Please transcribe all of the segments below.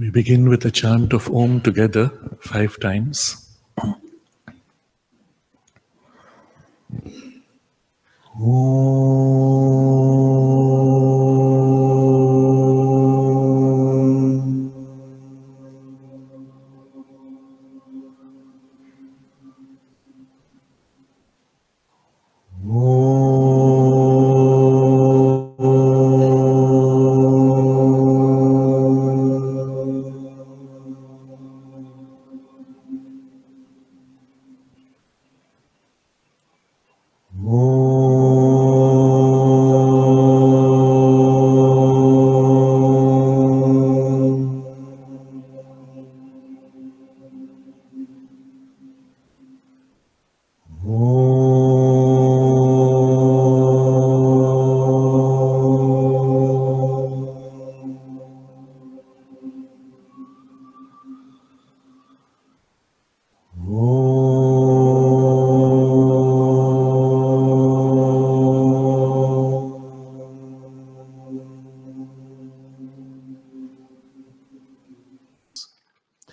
We begin with a chant of Om together 5 times.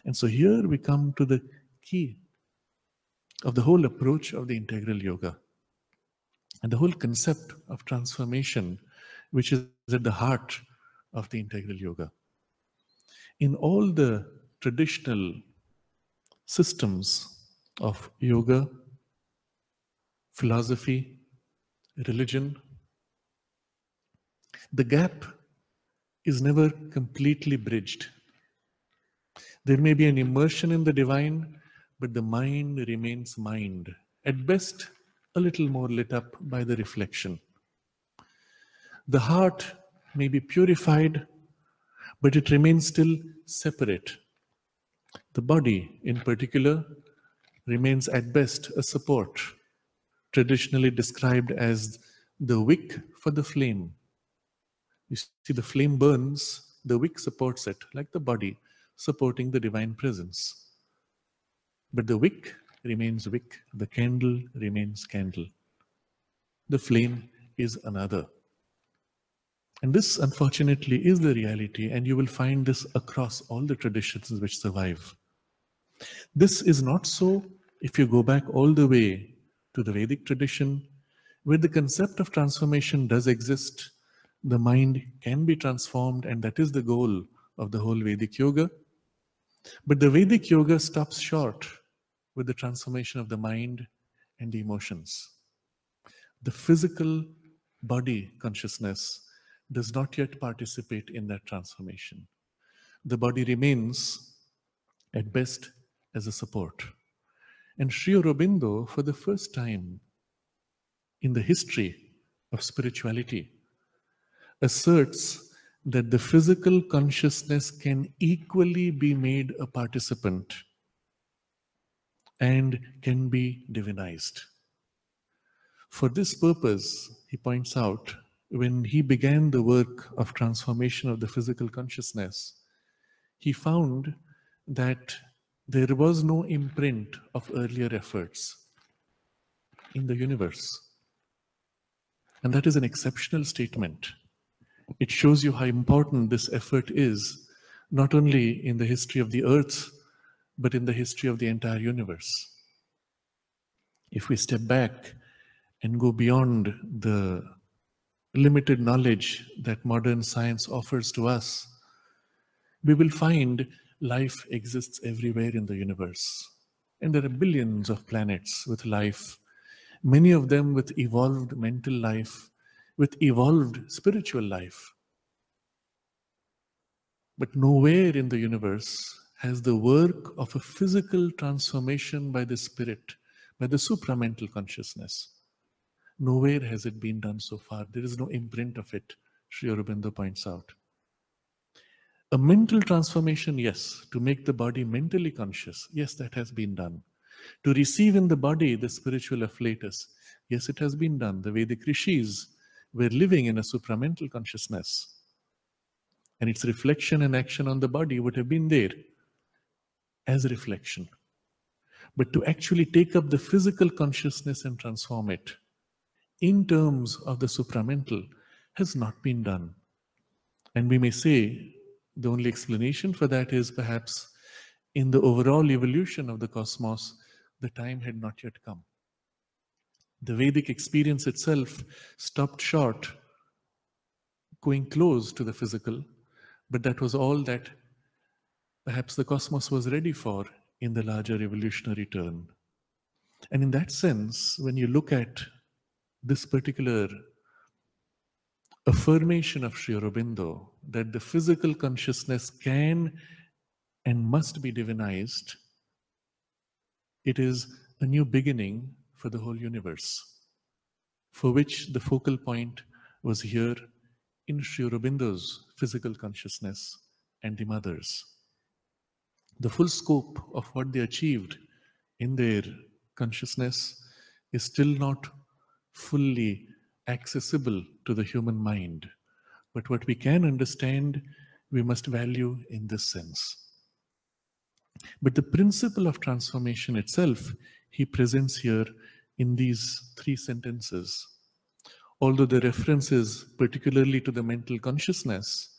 And so here we come to the key of the whole approach of the integral yoga and the whole concept of transformation, which is at the heart of the integral yoga. In all the traditional systems of yoga, philosophy, religion, the gap is never completely bridged. There may be an immersion in the divine, but the mind remains mind. At best, a little more lit up by the reflection. The heart may be purified, but it remains still separate. The body, in particular, remains at best a support, traditionally described as the wick for the flame. You see, the flame burns, the wick supports it, like the body supporting the divine presence. But the wick remains wick, the candle remains candle. The flame is another. And this, unfortunately, is the reality, and you will find this across all the traditions which survive. This is not so if you go back all the way to the Vedic tradition, where the concept of transformation does exist. The mind can be transformed, and that is the goal of the whole Vedic yoga. But the Vedic yoga stops short with the transformation of the mind and the emotions. The physical body consciousness does not yet participate in that transformation. The body remains, at best, as a support. And Sri Aurobindo, for the first time in the history of spirituality, asserts that the physical consciousness can equally be made a participant and can be divinized. For this purpose, he points out, when he began the work of transformation of the physical consciousness, he found that there was no imprint of earlier efforts in the universe. And that is an exceptional statement. It shows you how important this effort is, not only in the history of the earth, but in the history of the entire universe. If we step back and go beyond the limited knowledge that modern science offers to us, we will find life exists everywhere in the universe. And there are billions of planets with life, many of them with evolved mental life, with evolved spiritual life. But nowhere in the universe has the work of a physical transformation by the spirit, by the supramental consciousness, nowhere has it been done so far. There is no imprint of it, Sri Aurobindo points out. A mental transformation, yes, to make the body mentally conscious, yes, that has been done. To receive in the body the spiritual afflatus, yes, it has been done. The Vedic rishis were living in a supramental consciousness, and its reflection and action on the body would have been there as a reflection. But to actually take up the physical consciousness and transform it in terms of the supramental has not been done. And we may say The only explanation for that is perhaps in the overall evolution of the cosmos, the time had not yet come. The Vedic experience itself stopped short, going close to the physical, but that was all that perhaps the cosmos was ready for in the larger evolutionary turn. And in that sense, when you look at this particular affirmation of Sri Aurobindo, that the physical consciousness can and must be divinized, it is a new beginning for the whole universe, for which the focal point was here in Sri Aurobindo's physical consciousness and the mother's. The full scope of what they achieved in their consciousness is still not fully accessible to the human mind. But what we can understand, we must value in this sense. But the principle of transformation itself, he presents here in these 3 sentences. Although the reference is particularly to the mental consciousness,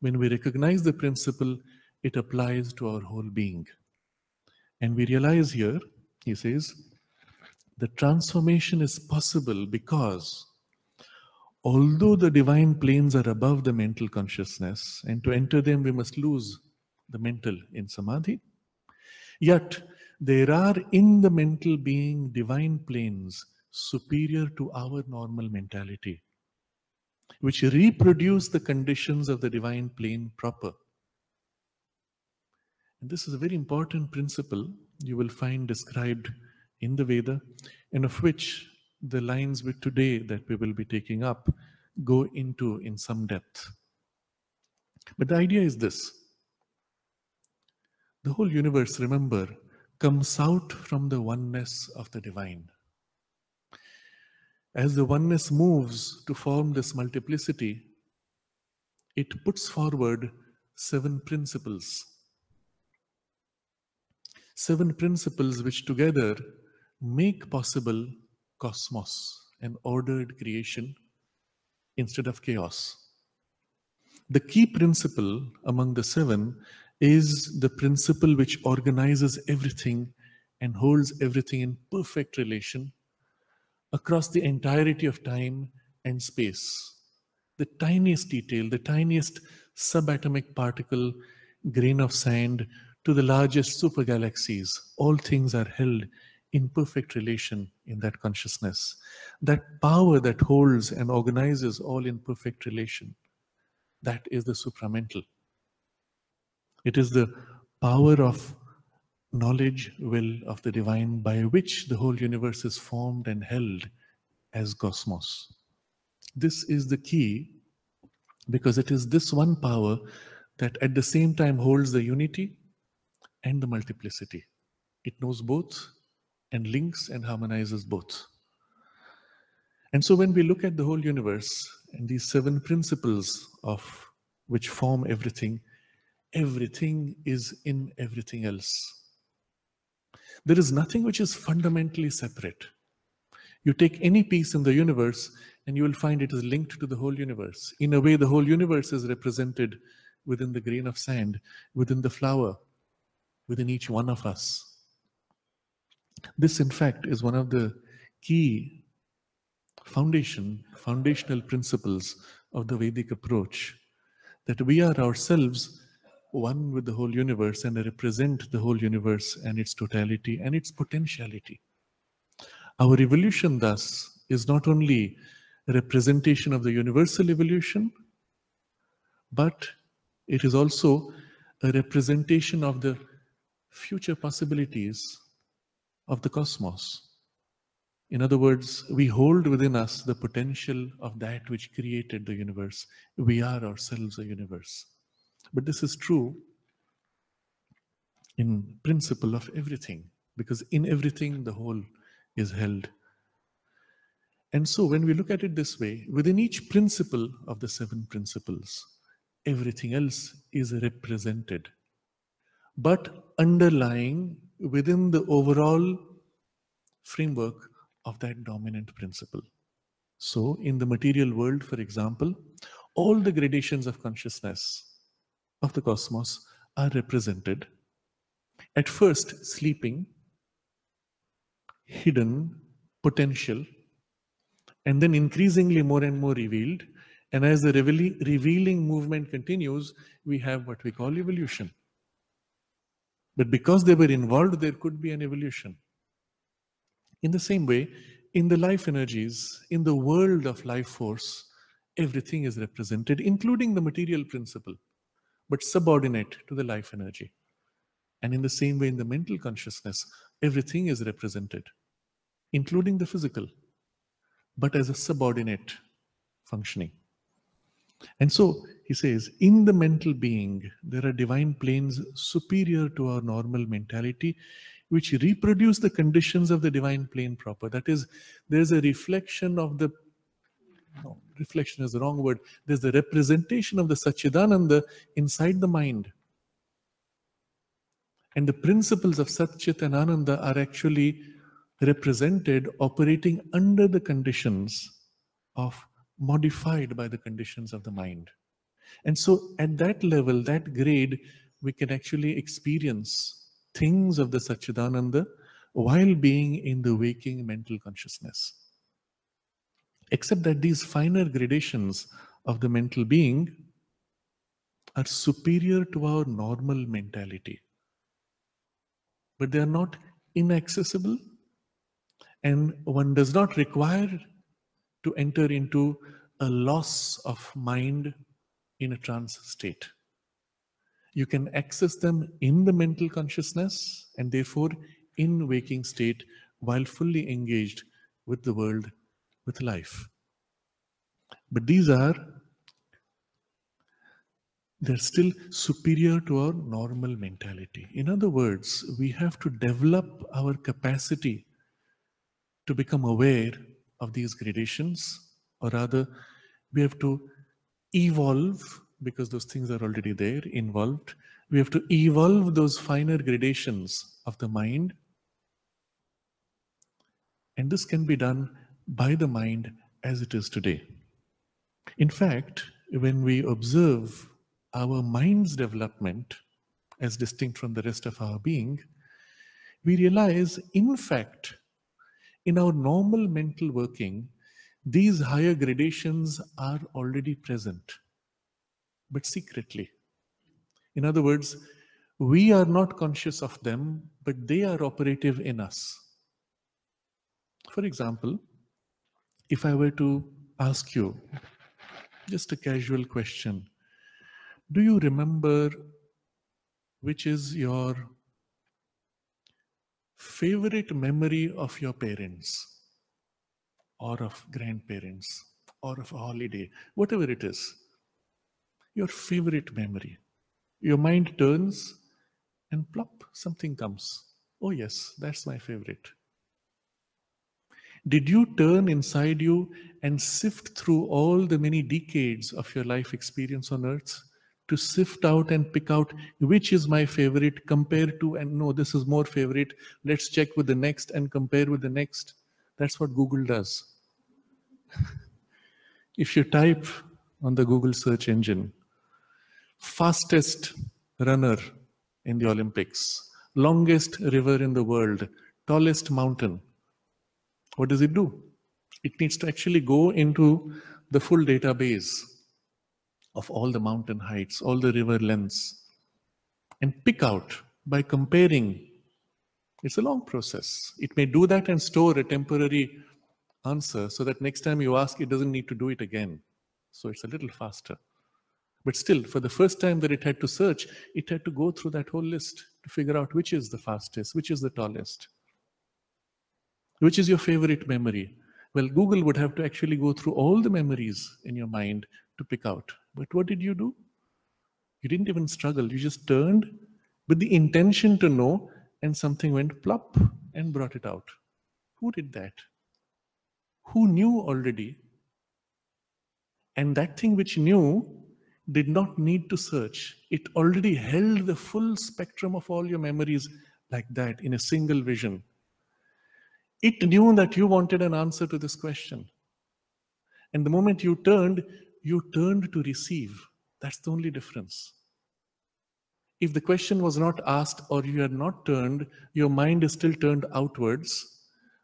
when we recognize the principle, it applies to our whole being. And we realize here, he says, the transformation is possible because although the divine planes are above the mental consciousness, and to enter them we must lose the mental in samadhi, yet there are in the mental being divine planes superior to our normal mentality, which reproduce the conditions of the divine plane proper. And this is a very important principle you will find described in the Veda, and of which the lines with today that we will be taking up go into in some depth. But the idea is this. The whole universe, remember, comes out from the oneness of the divine. As the oneness moves to form this multiplicity, it puts forward 7 principles. 7 principles which together make possible cosmos, an ordered creation instead of chaos. The key principle among the 7 is the principle which organizes everything and holds everything in perfect relation across the entirety of time and space. The tiniest detail, the tiniest subatomic particle, grain of sand, to the largest supergalaxies, all things are held in perfect relation in that consciousness. That power that holds and organizes all in perfect relation, that is the supramental. It is the power of knowledge, will of the divine by which the whole universe is formed and held as cosmos. This is the key, because it is this one power that at the same time holds the unity and the multiplicity. It knows both and links and harmonizes both. And so when we look at the whole universe and these 7 principles of which form everything, everything is in everything else. There is nothing which is fundamentally separate. You take any piece in the universe and you will find it is linked to the whole universe. In a way, the whole universe is represented within the grain of sand, within the flower, within each one of us. This, in fact, is one of the key foundational principles of the Vedic approach, that we are ourselves one with the whole universe and represent the whole universe and its totality and its potentiality. Our evolution, thus, is not only a representation of the universal evolution, but it is also a representation of the future possibilities of the cosmos. In other words, we hold within us the potential of that which created the universe. We are ourselves a universe. But this is true in principle of everything, because in everything the whole is held. And so when we look at it this way, within each principle of the 7 principles, everything else is represented, but underlying within the overall framework of that dominant principle. So in the material world, for example, all the gradations of consciousness of the cosmos are represented. At first, sleeping, hidden, potential, and then increasingly more and more revealed. And as the revealing movement continues, we have what we call evolution. But because they were involved, there could be an evolution. In the same way, in the life energies, in the world of life force, everything is represented, including the material principle, but subordinate to the life energy. And in the same way, in the mental consciousness, everything is represented, including the physical, but as a subordinate functioning. And so he says, in the mental being, there are divine planes superior to our normal mentality, which reproduce the conditions of the divine plane proper. That is, there's a reflection of the, no, reflection is the wrong word, there's the representation of the Satchidananda inside the mind. And the principles of Sat Chit and Ananda are actually represented operating under the conditions of, modified by the conditions of the mind. And so at that level, that grade, we can actually experience things of the Satchidananda while being in the waking mental consciousness. Except that these finer gradations of the mental being are superior to our normal mentality. But they are not inaccessible, and one does not require to enter into a loss of mind in a trance state. You can access them in the mental consciousness and therefore in waking state while fully engaged with the world, with life. But they're still superior to our normal mentality. In other words, we have to develop our capacity to become aware of these gradations, or rather, we have to evolve, because those things are already there, involved. We have to evolve those finer gradations of the mind. And this can be done by the mind as it is today. In fact, when we observe our mind's development as distinct from the rest of our being, we realize, in fact, in our normal mental working, these higher gradations are already present, but secretly. In other words, we are not conscious of them, but they are operative in us. For example, if I were to ask you just a casual question, do you remember which is your favorite memory of your parents, or of grandparents, or of a holiday, whatever it is, your favorite memory? Your mind turns and plop, something comes. Oh yes, that's my favorite. Did you turn inside you and sift through all the many decades of your life experience on earth to sift out and pick out which is my favorite, compare to, and no, this is more favorite, let's check with the next and compare with the next? That's what Google does. If you type on the Google search engine, fastest runner in the Olympics, longest river in the world, tallest mountain, what does it do? It needs to actually go into the full database of all the mountain heights, all the river lengths, and pick out by comparing. It's a long process. It may do that and store a temporary answer so that next time you ask, it doesn't need to do it again. So it's a little faster. But still, for the first time that it had to search, it had to go through that whole list to figure out which is the fastest, which is the tallest. Which is your favorite memory? Well, Google would have to actually go through all the memories in your mind to pick out. But what did you do? You didn't even struggle. You just turned with the intention to know, and something went plop and brought it out. Who did that? Who knew already? And that thing which knew did not need to search. It already held the full spectrum of all your memories like that in a single vision. It knew that you wanted an answer to this question. And the moment you turned to receive. That's the only difference. If the question was not asked or you had not turned, your mind is still turned outwards.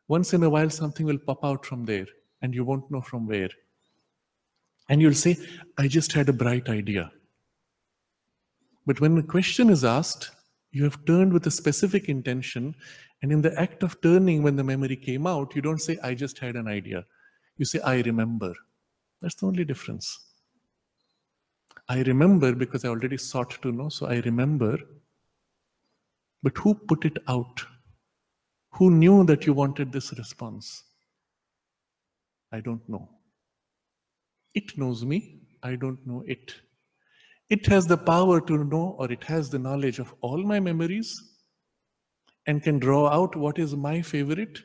Once in a while, something will pop out from there and you won't know from where. And you'll say, I just had a bright idea. But when the question is asked, you have turned with a specific intention. And in the act of turning, when the memory came out, you don't say, I just had an idea. You say, I remember. That's the only difference. I remember because I already sought to know, so I remember. But who put it out? Who knew that you wanted this response? I don't know. It knows me. I don't know it. It has the power to know, or it has the knowledge of all my memories and can draw out what is my favorite,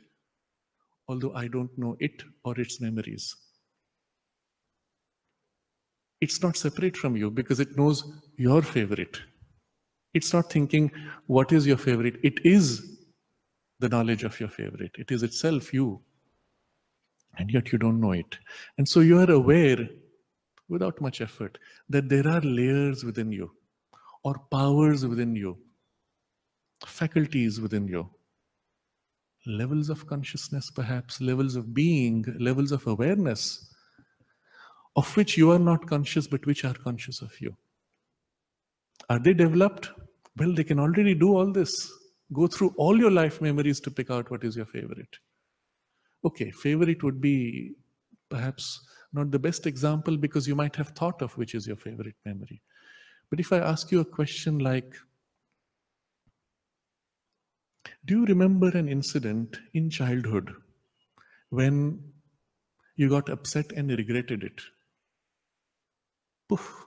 although I don't know it or its memories. It's not separate from you because it knows your favorite. It's not thinking, what is your favorite? It is the knowledge of your favorite. It is itself you. And yet you don't know it. And so you are aware, without much effort, that there are layers within you, or powers within you, faculties within you, levels of consciousness perhaps, levels of being, levels of awareness, of which you are not conscious but which are conscious of you. Are they developed? Well, they can already do all this. Go through all your life memories to pick out what is your favorite. Okay, favorite would be perhaps not the best example because you might have thought of which is your favorite memory. But if I ask you a question like, do you remember an incident in childhood when you got upset and regretted it? Poof,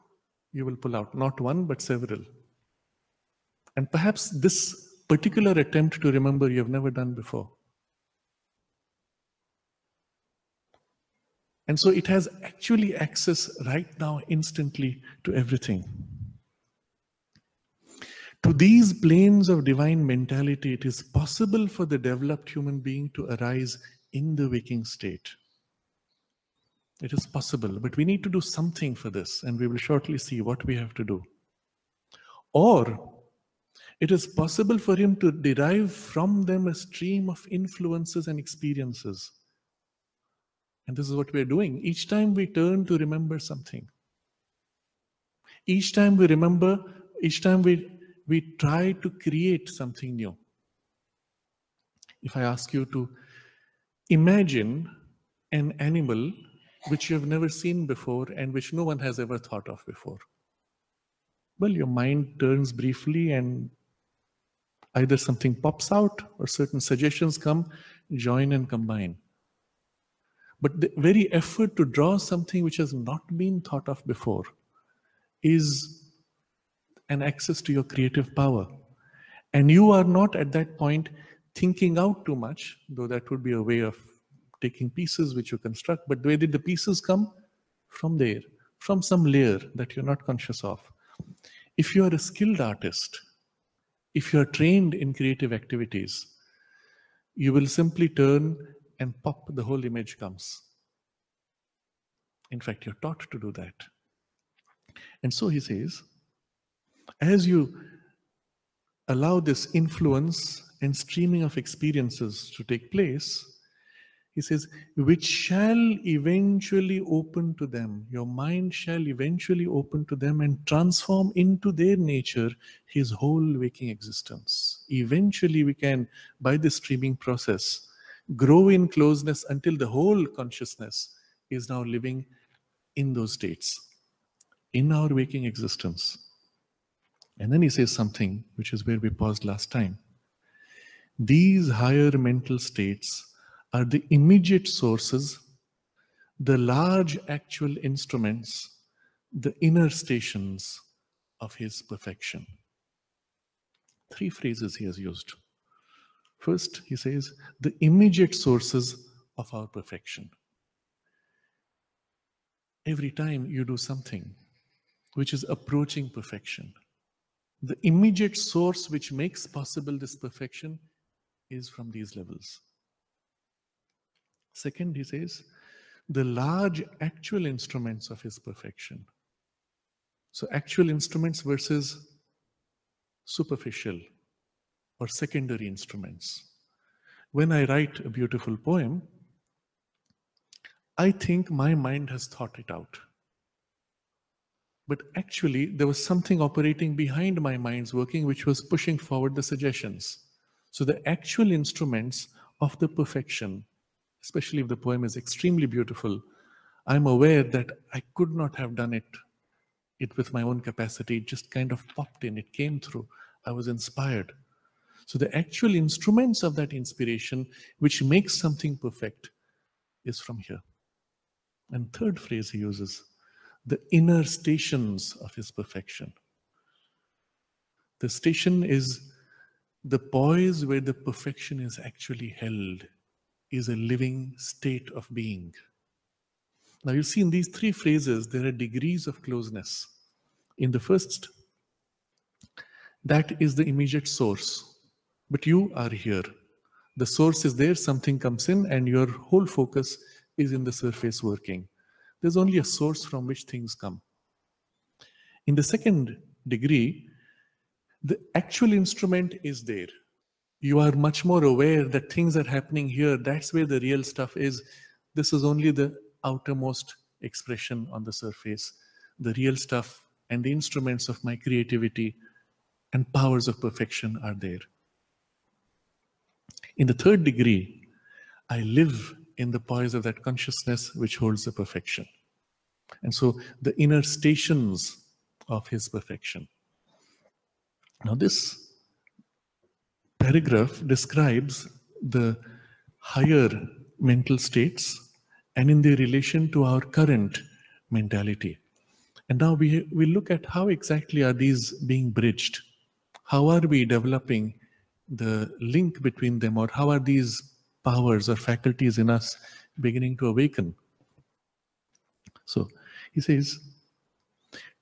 you will pull out not one but several. And perhaps this particular attempt to remember you have never done before. And so it has actually access right now instantly to everything. To these planes of divine mentality, it is possible for the developed human being to arise in the waking state. It is possible, but we need to do something for this, and we will shortly see what we have to do. Or it is possible for him to derive from them a stream of influences and experiences. And this is what we are doing. Each time we turn to remember something, each time we remember, each time we try to create something new. If I ask you to imagine an animal which you have never seen before and which no one has ever thought of before, well, your mind turns briefly and either something pops out or certain suggestions come, join and combine. But the very effort to draw something which has not been thought of before is an access to your creative power. And you are not at that point thinking out too much, though that would be a way of taking pieces which you construct. But where did the pieces come? From there, from some layer that you're not conscious of. If you are a skilled artist, if you are trained in creative activities, you will simply turn and pop, the whole image comes. In fact, you're taught to do that. And so he says, as you allow this influence and streaming of experiences to take place, he says, which shall eventually open to them, your mind shall eventually open to them and transform into their nature his whole waking existence. Eventually we can, by this streaming process, grow in closeness until the whole consciousness is now living in those states, in our waking existence. And then he says something which is where we paused last time. These higher mental states are the immediate sources, the large actual instruments, the inner stations of his perfection. 3 phrases he has used. First, he says, the immediate sources of our perfection. Every time you do something which is approaching perfection, the immediate source which makes possible this perfection is from these levels. Second, he says, the large actual instruments of his perfection. So actual instruments versus superficial or secondary instruments. When I write a beautiful poem, I think my mind has thought it out. But actually, there was something operating behind my mind's working which was pushing forward the suggestions. So, the actual instruments of the perfection, especially if the poem is extremely beautiful, I'm aware that I could not have done it with my own capacity. It just kind of popped in, it came through. I was inspired. So, the actual instruments of that inspiration, which makes something perfect, is from here. And third phrase he uses, the inner stations of his perfection. The station is the poise where the perfection is actually held, is a living state of being. Now you see in these three phrases, there are degrees of closeness. In the first, that is the immediate source. But you are here. The source is there, something comes in, and your whole focus is in the surface working. There's only a source from which things come. In the second degree, the actual instrument is there. You are much more aware that things are happening here. That's where the real stuff is. This is only the outermost expression on the surface. The real stuff and the instruments of my creativity and powers of perfection are there. In the third degree, I live in the poise of that consciousness which holds the perfection. And so the inner stations of his perfection. Now, this paragraph describes the higher mental states and in their relation to our current mentality. And now we look at how exactly are these being bridged. How are we developing the link between them, or how are these powers or faculties in us beginning to awaken? So he says,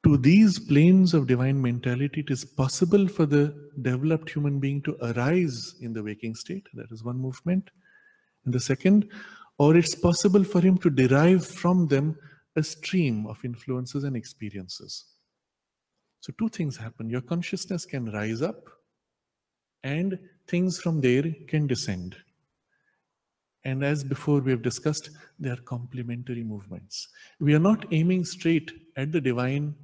to these planes of divine mentality, it is possible for the developed human being to arise in the waking state. That is one movement. And the second, or it's possible for him to derive from them a stream of influences and experiences. So two things happen. Your consciousness can rise up and things from there can descend. And as before we have discussed, they are complementary movements. We are not aiming straight at the divine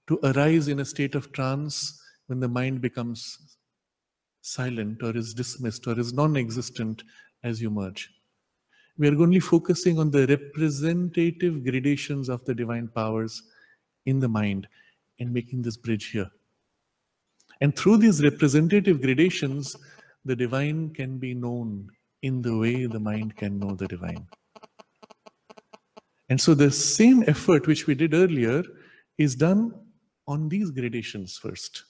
to arise in a state of trance when the mind becomes silent or is dismissed or is non-existent as you merge. We are only focusing on the representative gradations of the divine powers in the mind and making this bridge here. And through these representative gradations, the divine can be known in the way the mind can know the divine. And so the same effort which we did earlier is done on these gradations first,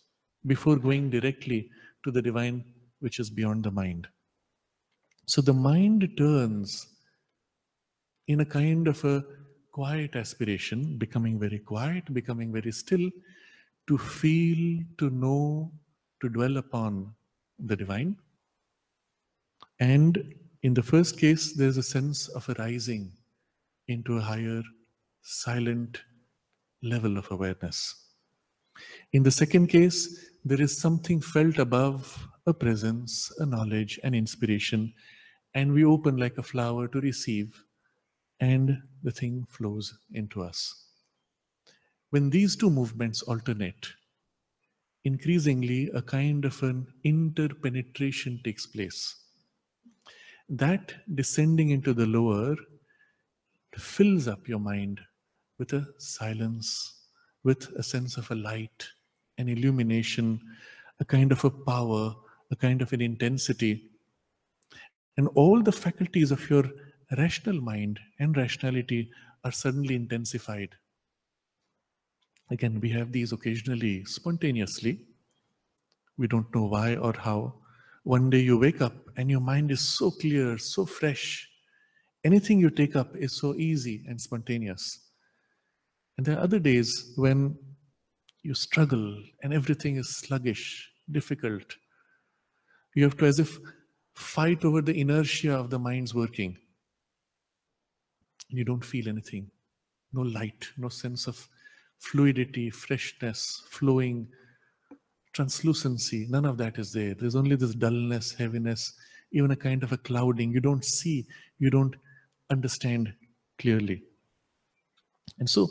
before going directly to the divine which is beyond the mind. So the mind turns in a kind of a quiet aspiration, becoming very quiet, becoming very still, to feel, to know, to dwell upon the divine. And in the first case, there's a sense of a rising into a higher, silent level of awareness. In the second case, there is something felt above, a presence, a knowledge, an inspiration, and we open like a flower to receive, and the thing flows into us. When these two movements alternate, increasingly a kind of an interpenetration takes place. That descending into the lower fills up your mind with a silence, with a sense of a light, an illumination, a kind of a power, a kind of an intensity. And all the faculties of your rational mind and rationality are suddenly intensified. Again, we have these occasionally spontaneously. We don't know why or how. One day you wake up and your mind is so clear, so fresh. Anything you take up is so easy and spontaneous. And there are other days when you struggle and everything is sluggish, difficult. You have to, as if, fight over the inertia of the mind's working. You don't feel anything. No light, no sense of fluidity, freshness, flowing, translucency, none of that is there. There's only this dullness, heaviness, even a kind of a clouding. You don't see, you don't understand clearly. And so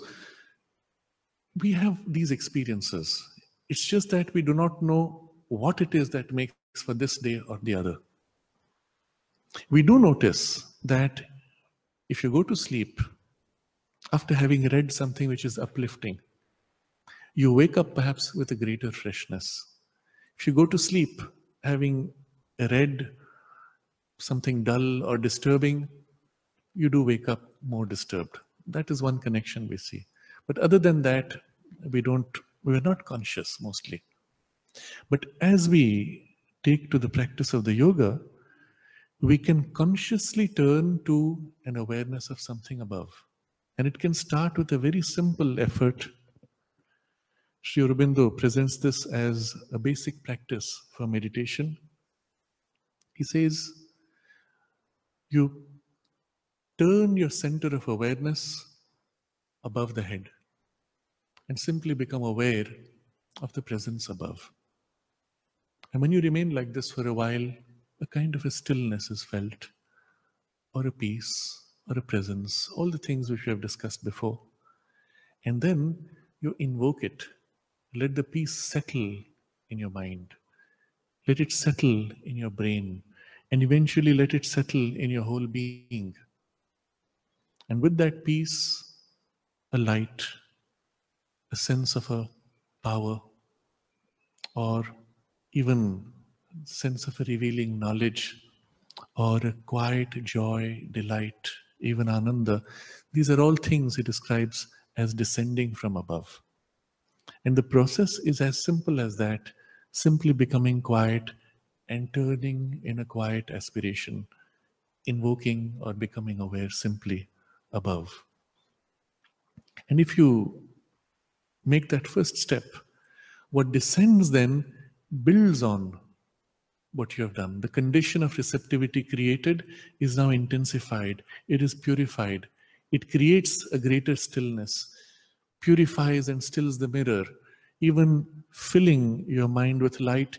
we have these experiences. It's just that we do not know what it is that makes for this day or the other. We do notice that if you go to sleep after having read something which is uplifting, you wake up perhaps with a greater freshness. If you go to sleep having read something dull or disturbing, you do wake up more disturbed. That is one connection we see. But other than that, we're not conscious mostly. But as we take to the practice of the yoga, we can consciously turn to an awareness of something above. And it can start with a very simple effort. Sri Aurobindo presents this as a basic practice for meditation. He says, you turn your center of awareness above the head and simply become aware of the presence above. And when you remain like this for a while, a kind of a stillness is felt, or a peace, or a presence, all the things which we have discussed before. And then you invoke it. Let the peace settle in your mind. Let it settle in your brain. And eventually let it settle in your whole being. And with that peace, a light, a sense of a power, or even sense of a revealing knowledge, or a quiet joy, delight, even ananda. These are all things he describes as descending from above. And the process is as simple as that, simply becoming quiet and turning in a quiet aspiration, invoking or becoming aware simply above. And if you make that first step, what descends then builds on what you have done. The condition of receptivity created is now intensified, it is purified, it creates a greater stillness, purifies and stills the mirror, even filling your mind with light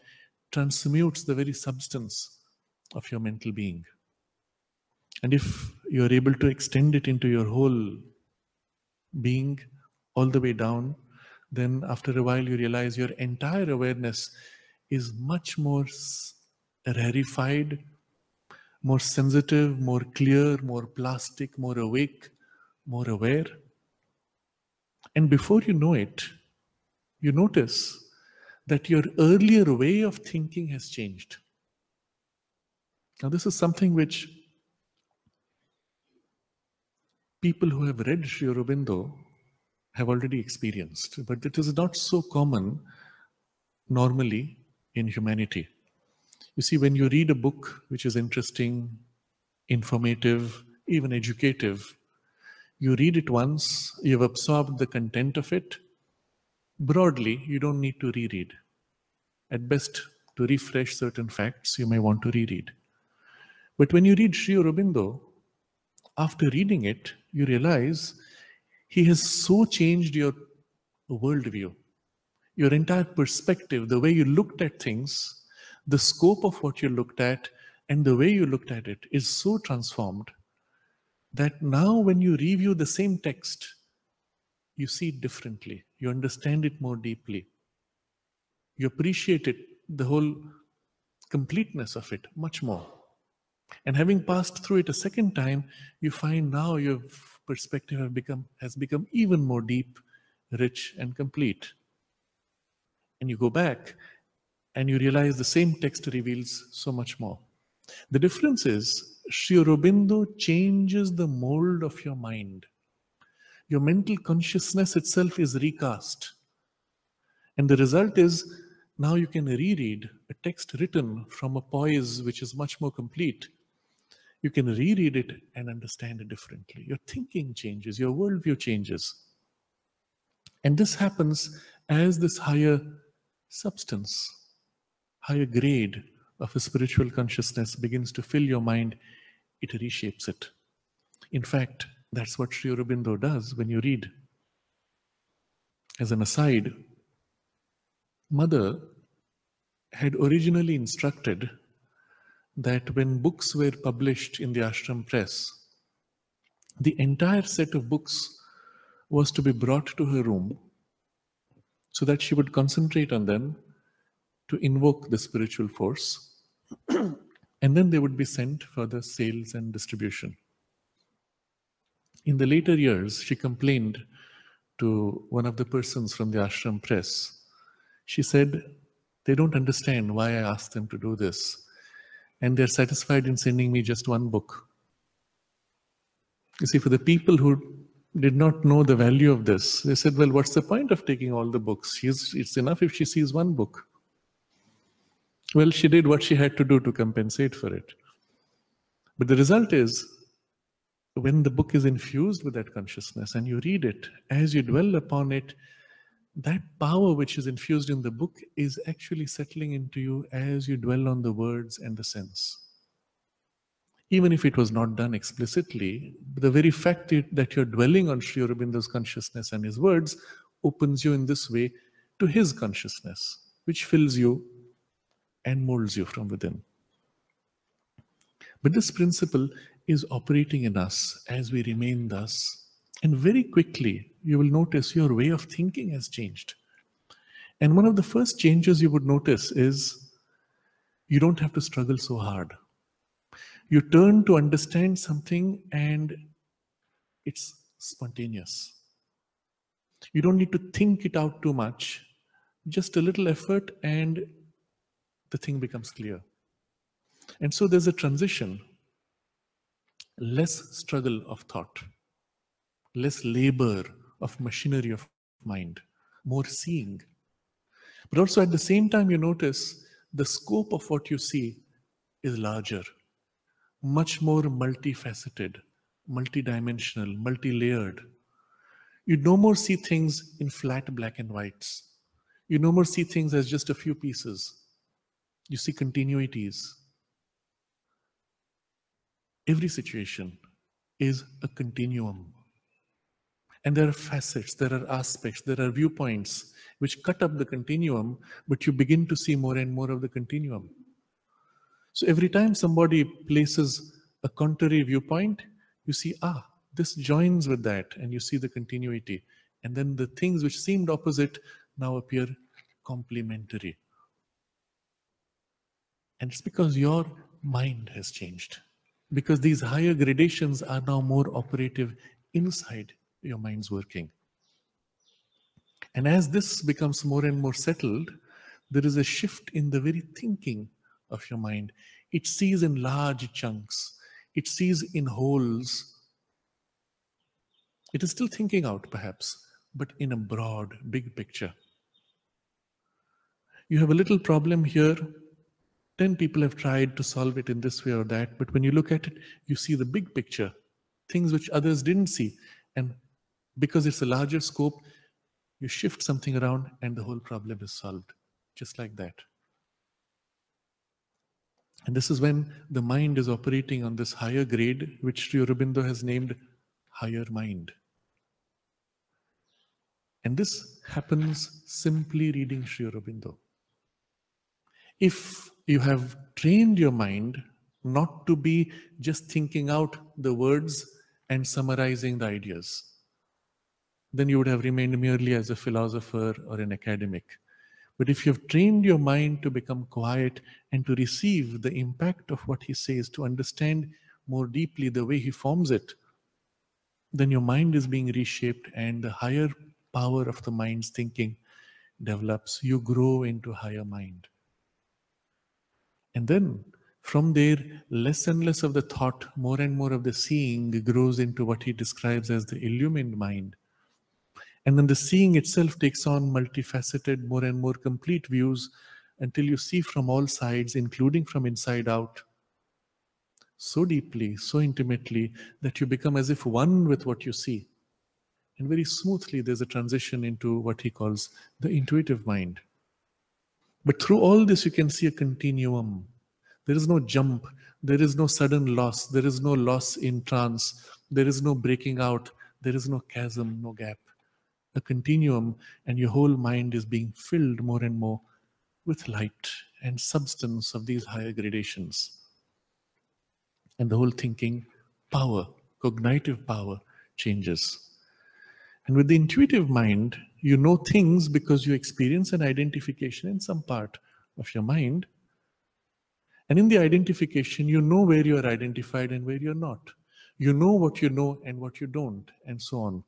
transmutes the very substance of your mental being. And if you are able to extend it into your whole being, all the way down, then after a while you realize your entire awareness is much more rarefied, more sensitive, more clear, more plastic, more awake, more aware. And before you know it, you notice that your earlier way of thinking has changed. Now, this is something which people who have read Sri Aurobindo have already experienced, but it is not so common normally in humanity. You see, when you read a book which is interesting, informative, even educative, you read it once, you've absorbed the content of it. Broadly, you don't need to reread. At best, to refresh certain facts, you may want to reread. But when you read Sri Aurobindo, after reading it, you realize he has so changed your worldview, your entire perspective, the way you looked at things, the scope of what you looked at, and the way you looked at it is so transformed that now when you review the same text, you see it differently. You understand it more deeply. You appreciate it, the whole completeness of it, much more. And having passed through it a second time, you find now your perspective has become even more deep, rich, and complete. And you go back and you realize the same text reveals so much more. The difference is Sri Aurobindo changes the mold of your mind. Your mental consciousness itself is recast. And the result is now you can reread a text written from a poise which is much more complete. You can reread it and understand it differently. Your thinking changes, your worldview changes. And this happens as this higher substance, higher grade of a spiritual consciousness begins to fill your mind, it reshapes it. In fact, that's what Sri Aurobindo does when you read. As an aside, Mother had originally instructed that when books were published in the ashram press, the entire set of books was to be brought to her room so that she would concentrate on them to invoke the spiritual force, and then they would be sent for the sales and distribution. In the later years, she complained to one of the persons from the ashram press. She said, they don't understand why I asked them to do this, and they're satisfied in sending me just one book. You see, for the people who did not know the value of this, they said, well, what's the point of taking all the books? It's enough if she sees one book. Well, she did what she had to do to compensate for it. But the result is, when the book is infused with that consciousness and you read it, as you dwell upon it, that power which is infused in the book is actually settling into you as you dwell on the words and the sense. Even if it was not done explicitly, the very fact that you're dwelling on Sri Aurobindo's consciousness and his words opens you in this way to his consciousness, which fills you and molds you from within. But this principle is operating in us as we remain thus. And very quickly, you will notice your way of thinking has changed. And one of the first changes you would notice is you don't have to struggle so hard. You turn to understand something and it's spontaneous. You don't need to think it out too much. Just a little effort and the thing becomes clear. And so there's a transition. Less struggle of thought, less labor of machinery of mind, more seeing. But also at the same time, you notice the scope of what you see is larger, much more multifaceted, multidimensional, multi-layered. You no more see things in flat black and whites. You no more see things as just a few pieces. You see continuities. Every situation is a continuum. And there are facets, there are aspects, there are viewpoints which cut up the continuum, but you begin to see more and more of the continuum. So every time somebody places a contrary viewpoint, you see, this joins with that, and you see the continuity. And then the things which seemed opposite now appear complementary. And it's because your mind has changed. Because these higher gradations are now more operative inside your mind's working. And as this becomes more and more settled, there is a shift in the very thinking of your mind. It sees in large chunks. It sees in wholes. It is still thinking out, perhaps, but in a broad, big picture. You have a little problem here. 10 people have tried to solve it in this way or that, but when you look at it, you see the big picture, things which others didn't see. And because it's a larger scope, you shift something around and the whole problem is solved, just like that. And this is when the mind is operating on this higher grade, which Sri Aurobindo has named higher mind. And this happens simply reading Sri Aurobindo. If you have trained your mind not to be just thinking out the words and summarizing the ideas, then you would have remained merely as a philosopher or an academic. But if you have trained your mind to become quiet and to receive the impact of what he says, to understand more deeply the way he forms it, then your mind is being reshaped and the higher power of the mind's thinking develops. You grow into higher mind. And then from there, less and less of the thought, more and more of the seeing grows into what he describes as the illumined mind. And then the seeing itself takes on multifaceted, more and more complete views until you see from all sides, including from inside out, so deeply, so intimately, that you become as if one with what you see. And very smoothly, there's a transition into what he calls the intuitive mind. But through all this, you can see a continuum. There is no jump. There is no sudden loss. There is no loss in trance. There is no breaking out. There is no chasm, no gap. A continuum, and your whole mind is being filled more and more with light and substance of these higher gradations. And the whole thinking power, cognitive power changes. And with the intuitive mind, you know things because you experience an identification in some part of your mind. And in the identification, you know where you are identified and where you're not. You know what you know and what you don't, and so on.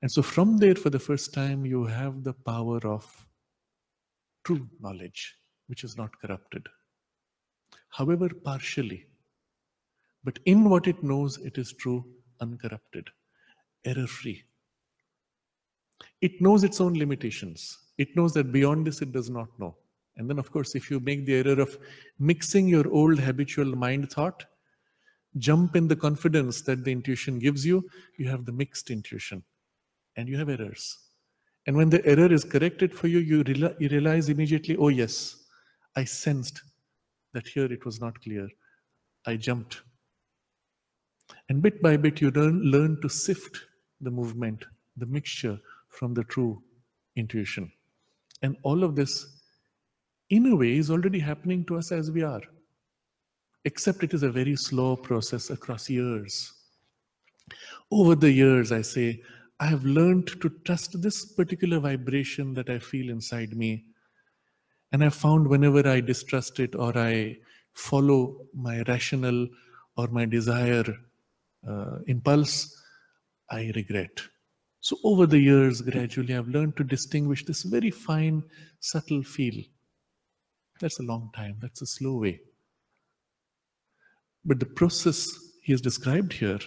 And so from there, for the first time, you have the power of true knowledge, which is not corrupted. However, partially. But in what it knows, it is true, uncorrupted, error free. It knows its own limitations. It knows that beyond this, it does not know. And then, of course, if you make the error of mixing your old habitual mind thought, jump in the confidence that the intuition gives you, you have the mixed intuition and you have errors. And when the error is corrected for you, you realize immediately, oh, yes, I sensed that here it was not clear. I jumped. And bit by bit, you learn to sift the movement, the mixture from the true intuition. And all of this, in a way, is already happening to us as we are. Except it is a very slow process across years. Over the years, I say, I have learned to trust this particular vibration that I feel inside me. And I found whenever I distrust it or I follow my rational or my desire impulse, I regret. So over the years, gradually, I've learned to distinguish this very fine, subtle feel. That's a long time. That's a slow way. But the process he has described here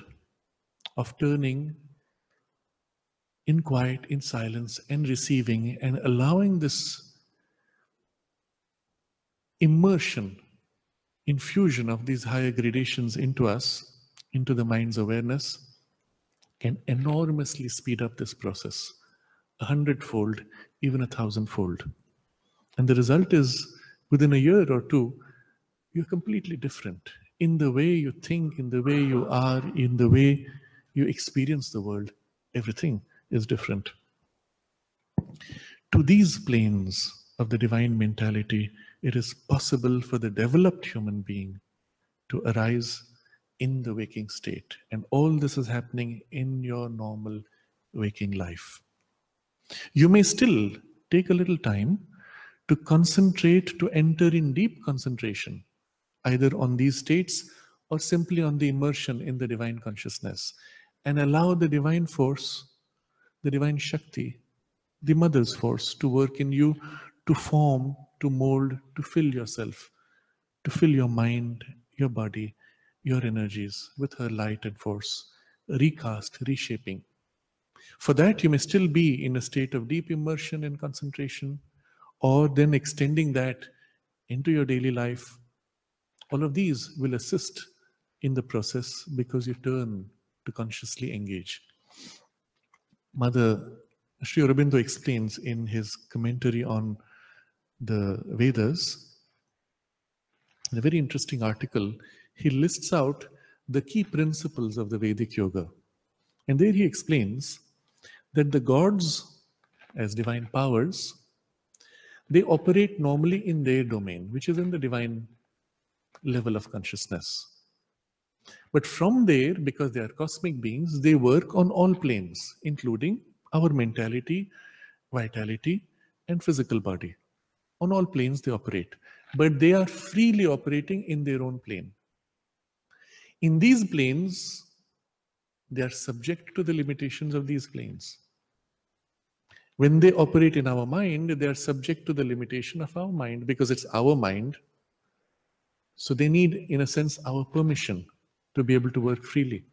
of turning in quiet, in silence, and receiving and allowing this immersion, infusion of these higher gradations into us, into the mind's awareness, can enormously speed up this process, 100-fold, even 1,000-fold. And the result is, within a year or two, you're completely different in the way you think, in the way you are, in the way you experience the world. Everything is different. To these planes of the divine mentality, it is possible for the developed human being to arise in the waking state. And all this is happening in your normal waking life. You may still take a little time to concentrate, to enter in deep concentration, either on these states or simply on the immersion in the divine consciousness, and allow the divine force, the divine Shakti, the mother's force to work in you, to form, to mold, to fill yourself, to fill your mind, your body, your energies with her light and force, recast, reshaping. For that, you may still be in a state of deep immersion and concentration, or then extending that into your daily life. All of these will assist in the process because you turn to consciously engage. Mother Sri Aurobindo explains in his commentary on the Vedas, in a very interesting article, he lists out the key principles of the Vedic yoga. And there he explains that the gods, as divine powers, they operate normally in their domain, which is in the divine level of consciousness. But from there, because they are cosmic beings, they work on all planes, including our mentality, vitality, and physical body. On all planes they operate. But they are freely operating in their own plane. In these planes, they are subject to the limitations of these planes. When they operate in our mind, they are subject to the limitation of our mind because it's our mind. So they need, in a sense, our permission to be able to work freely.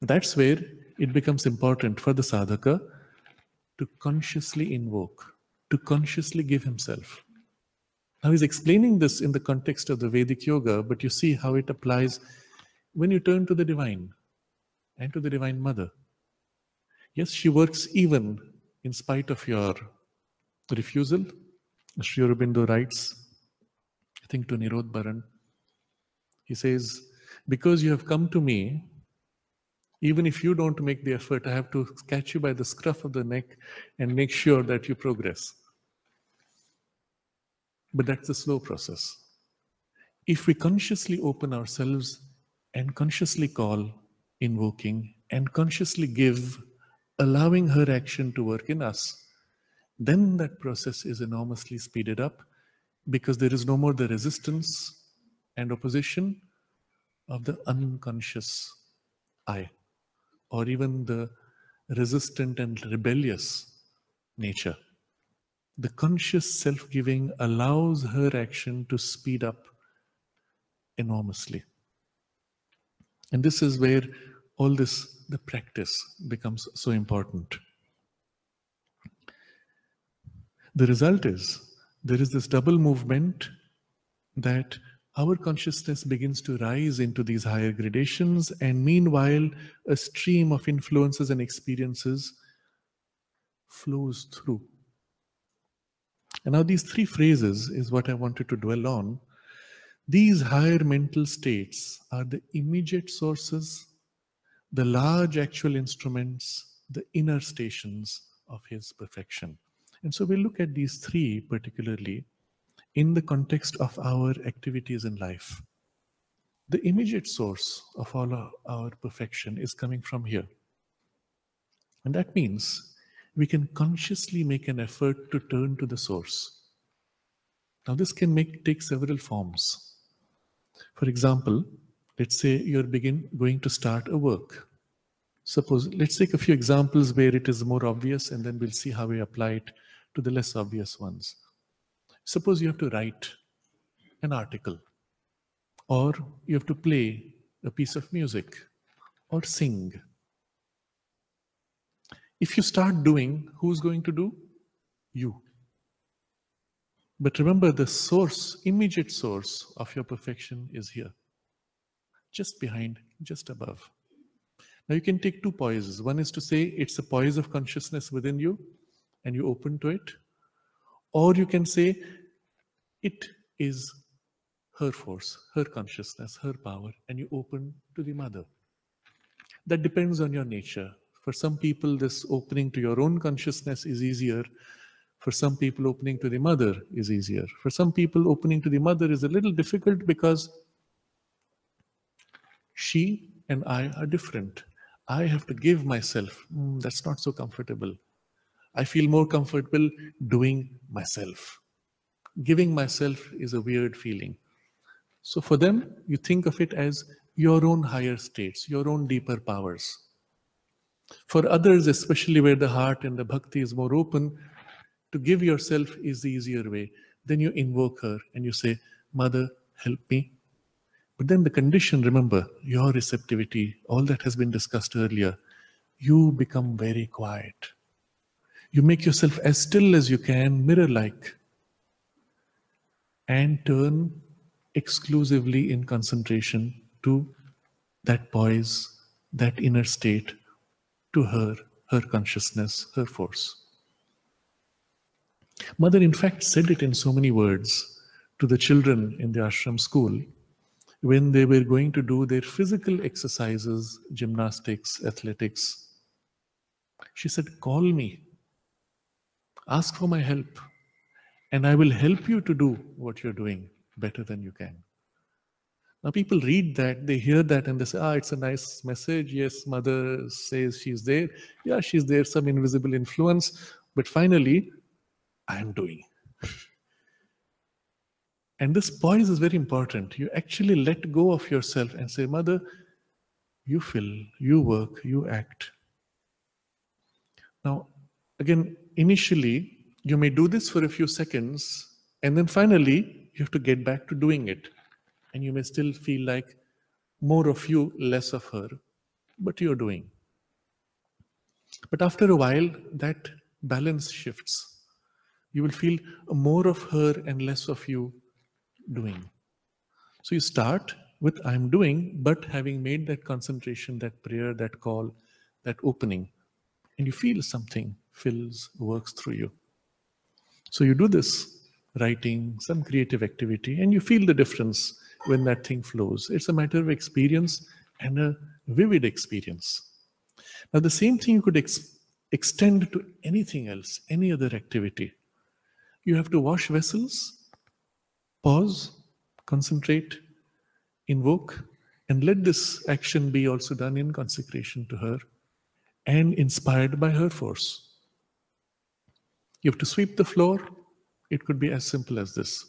That's where it becomes important for the sadhaka to consciously invoke, to consciously give himself. Now he's explaining this in the context of the Vedic yoga, but you see how it applies when you turn to the divine and to the Divine Mother. Yes, she works even in spite of your refusal. Sri Aurobindo writes, I think to Nirod Baran, he says, because you have come to me, even if you don't make the effort, I have to catch you by the scruff of the neck and make sure that you progress. But that's a slow process. If we consciously open ourselves and consciously call, invoking, and consciously give, allowing her action to work in us, then that process is enormously speeded up because there is no more the resistance and opposition of the unconscious I, or even the resistant and rebellious nature. The conscious self giving allows her action to speed up enormously. And this is where all this, the practice, becomes so important. The result is there is this double movement that our consciousness begins to rise into these higher gradations, and meanwhile, a stream of influences and experiences flows through. And now, these three phrases is what I wanted to dwell on. These higher mental states are the immediate sources, the large actual instruments, the inner stations of his perfection. And so we look at these three particularly in the context of our activities in life. The immediate source of all our perfection is coming from here. And that means we can consciously make an effort to turn to the source. Now, this can take several forms. For example, let's say you're going to start a work. Suppose, let's take a few examples where it is more obvious, and then we'll see how we apply it to the less obvious ones. Suppose you have to write an article, or you have to play a piece of music, or sing. If you start doing, who's going to do? You. But remember, the source, immediate source of your perfection is here, just behind, just above. Now you can take two poises. One is to say it's a poise of consciousness within you and you open to it. Or you can say it is her force, her consciousness, her power, and you open to the mother. That depends on your nature. For some people, this opening to your own consciousness is easier. For some people, opening to the mother is easier. For some people, opening to the mother is a little difficult because she and I are different. I have to give myself. That's not so comfortable. I feel more comfortable doing myself. Giving myself is a weird feeling. So for them, you think of it as your own higher states, your own deeper powers. For others, especially where the heart and the bhakti is more open, to give yourself is the easier way. Then you invoke her and you say, Mother, help me. But then the condition, remember, your receptivity, all that has been discussed earlier, you become very quiet. You make yourself as still as you can, mirror-like, and turn exclusively in concentration to that poise, that inner state, to her, her consciousness, her force. Mother, in fact, said it in so many words to the children in the ashram school when they were going to do their physical exercises, gymnastics, athletics. She said, call me, ask for my help, and I will help you to do what you're doing better than you can. Now people read that, they hear that, and they say, it's a nice message. Yes, mother says she's there. Yeah, she's there, some invisible influence. But finally, I'm doing. And this poise is very important. You actually let go of yourself and say, Mother, you feel, you work, you act. Now, again, initially, you may do this for a few seconds, and then finally, you have to get back to doing it. And you may still feel like more of you, less of her, but you're doing. But after a while, that balance shifts. You will feel more of her and less of you doing. So you start with I'm doing, but having made that concentration, that prayer, that call, that opening, and you feel something fills, works through you. So you do this, writing, some creative activity, and you feel the difference when that thing flows. It's a matter of experience and a vivid experience. Now the same thing you could extend to anything else, any other activity. You have to wash vessels, Pause, concentrate, invoke, and let this action be also done in consecration to her and inspired by her force. You have to sweep the floor. It could be as simple as this.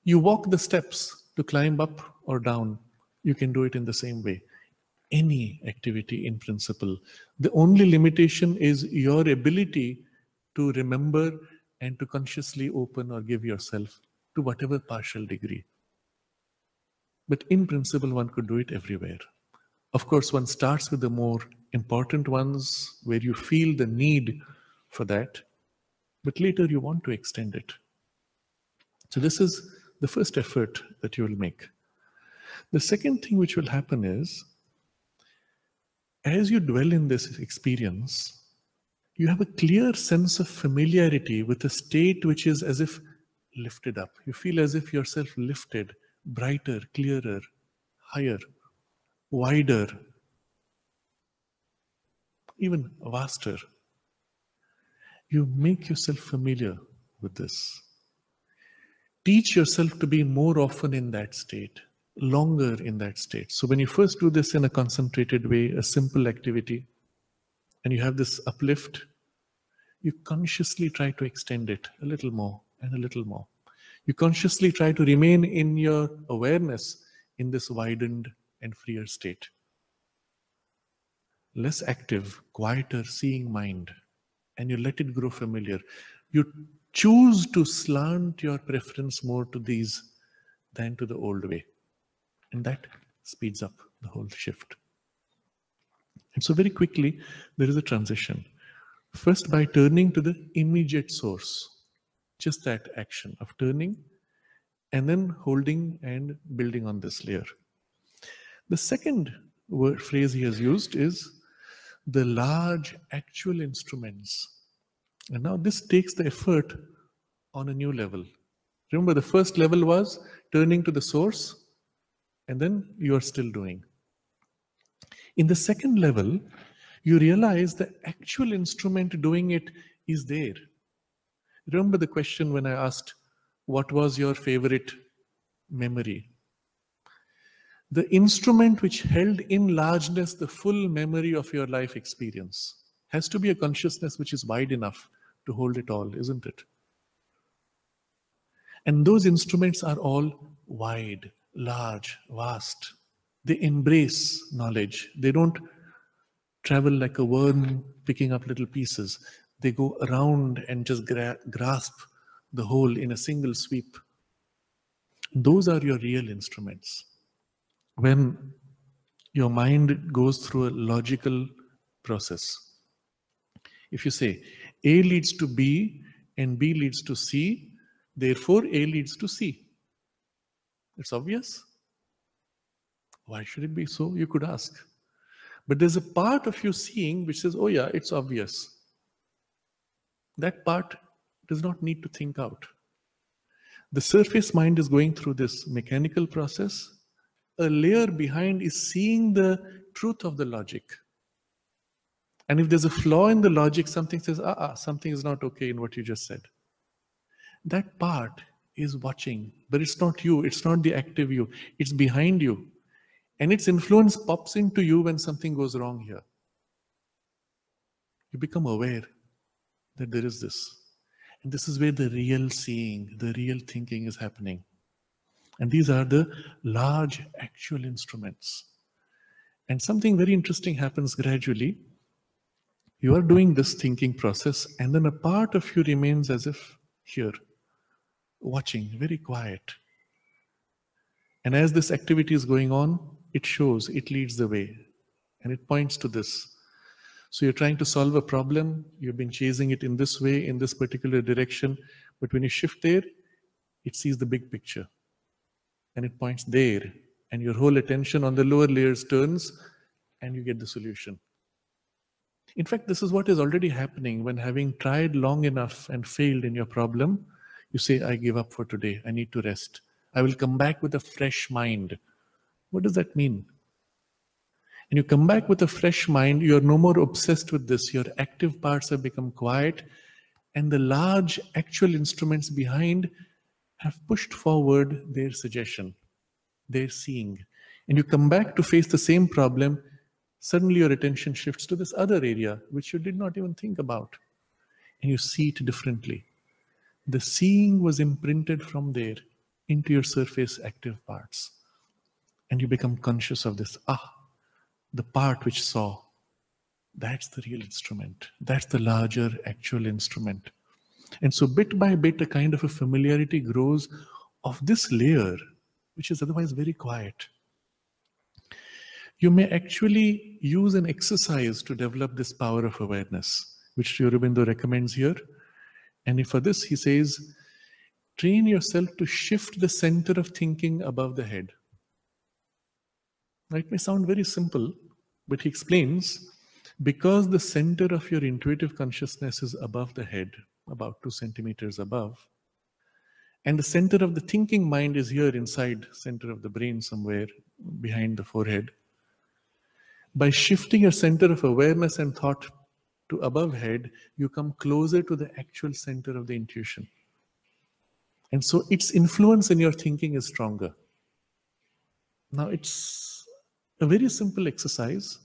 You walk the steps to climb up or down. You can do it in the same way. Any activity in principle. The only limitation is your ability to remember and to consciously open or give yourself to whatever partial degree. But in principle, one could do it everywhere. Of course, one starts with the more important ones where you feel the need for that, but later you want to extend it. So this is the first effort that you will make. The second thing which will happen is, as you dwell in this experience, you have a clear sense of familiarity with a state which is as if lifted up. You feel as if yourself lifted, brighter, clearer, higher, wider, even vaster. You make yourself familiar with this. Teach yourself to be more often in that state, longer in that state. So when you first do this in a concentrated way, a simple activity, and you have this uplift, you consciously try to extend it a little more and a little more. You consciously try to remain in your awareness in this widened and freer state. Less active, quieter, seeing mind, and you let it grow familiar. You choose to slant your preference more to these than to the old way. And that speeds up the whole shift. And so very quickly, there is a transition. First, by turning to the immediate source, just that action of turning and then holding and building on this layer. The second phrase he has used is the large actual instruments. And now this takes the effort on a new level. Remember, the first level was turning to the source, and then you are still doing. In the second level, you realize the actual instrument doing it is there. Remember the question when I asked, what was your favorite memory? The instrument which held in largeness the full memory of your life experience has to be a consciousness which is wide enough to hold it all, isn't it? And those instruments are all wide, large, vast. They embrace knowledge. They don't travel like a worm picking up little pieces. They go around and just grasp the whole in a single sweep. Those are your real instruments. When your mind goes through a logical process, if you say A leads to B and B leads to C, therefore A leads to C. It's obvious. Why should it be so? You could ask. But there's a part of you seeing which says, oh yeah, it's obvious. That part does not need to think out. The surface mind is going through this mechanical process. A layer behind is seeing the truth of the logic. And if there's a flaw in the logic, something says, something is not okay in what you just said. That part is watching, but it's not you, it's not the active you, it's behind you. And its influence pops into you when something goes wrong here. You become aware that there is this. And this is where the real seeing, the real thinking is happening. And these are the large actual instruments. And something very interesting happens gradually. You are doing this thinking process, and then a part of you remains as if here, watching, very quiet. And as this activity is going on, it shows, it leads the way, and it points to this. So you're trying to solve a problem, you've been chasing it in this way, in this particular direction, but when you shift there, it sees the big picture. And it points there, and your whole attention on the lower layers turns, and you get the solution. In fact, this is what is already happening when, having tried long enough and failed in your problem, you say, I give up for today, I need to rest. I will come back with a fresh mind. What does that mean? And you come back with a fresh mind, you're no more obsessed with this, your active parts have become quiet, and the large actual instruments behind have pushed forward their suggestion, their seeing, and you come back to face the same problem, suddenly your attention shifts to this other area which you did not even think about, and you see it differently. The seeing was imprinted from there into your surface active parts, and you become conscious of this. The part which saw, that's the real instrument. That's the larger actual instrument. And so bit by bit, a kind of a familiarity grows of this layer, which is otherwise very quiet. You may actually use an exercise to develop this power of awareness, which Aurobindo recommends here. And for this, he says, train yourself to shift the center of thinking above the head. Now, it may sound very simple, but he explains, because the center of your intuitive consciousness is above the head, about 2 centimeters above, and the center of the thinking mind is here inside, center of the brain somewhere behind the forehead. By shifting your center of awareness and thought to above head, you come closer to the actual center of the intuition. And so its influence in your thinking is stronger. Now, it's a very simple exercise.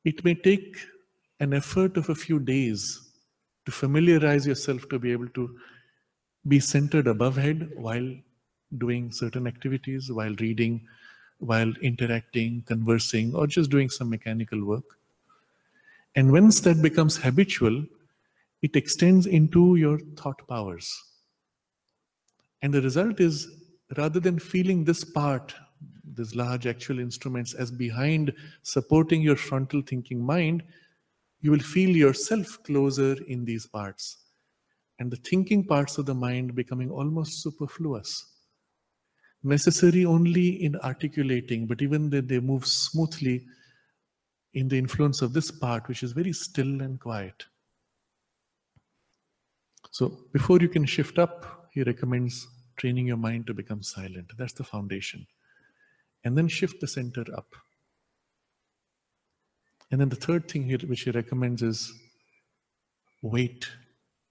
It may take an effort of a few days to familiarize yourself to be able to be centered above head while doing certain activities, while reading, while interacting, conversing, or just doing some mechanical work. And once that becomes habitual, it extends into your thought powers. And the result is, rather than feeling this part, these large actual instruments, as behind supporting your frontal thinking mind, you will feel yourself closer in these parts, and the thinking parts of the mind becoming almost superfluous, necessary only in articulating, but even that they move smoothly in the influence of this part, which is very still and quiet. So before you can shift up, he recommends training your mind to become silent. That's the foundation. And then shift the center up. And then the third thing here, which he recommends, is wait.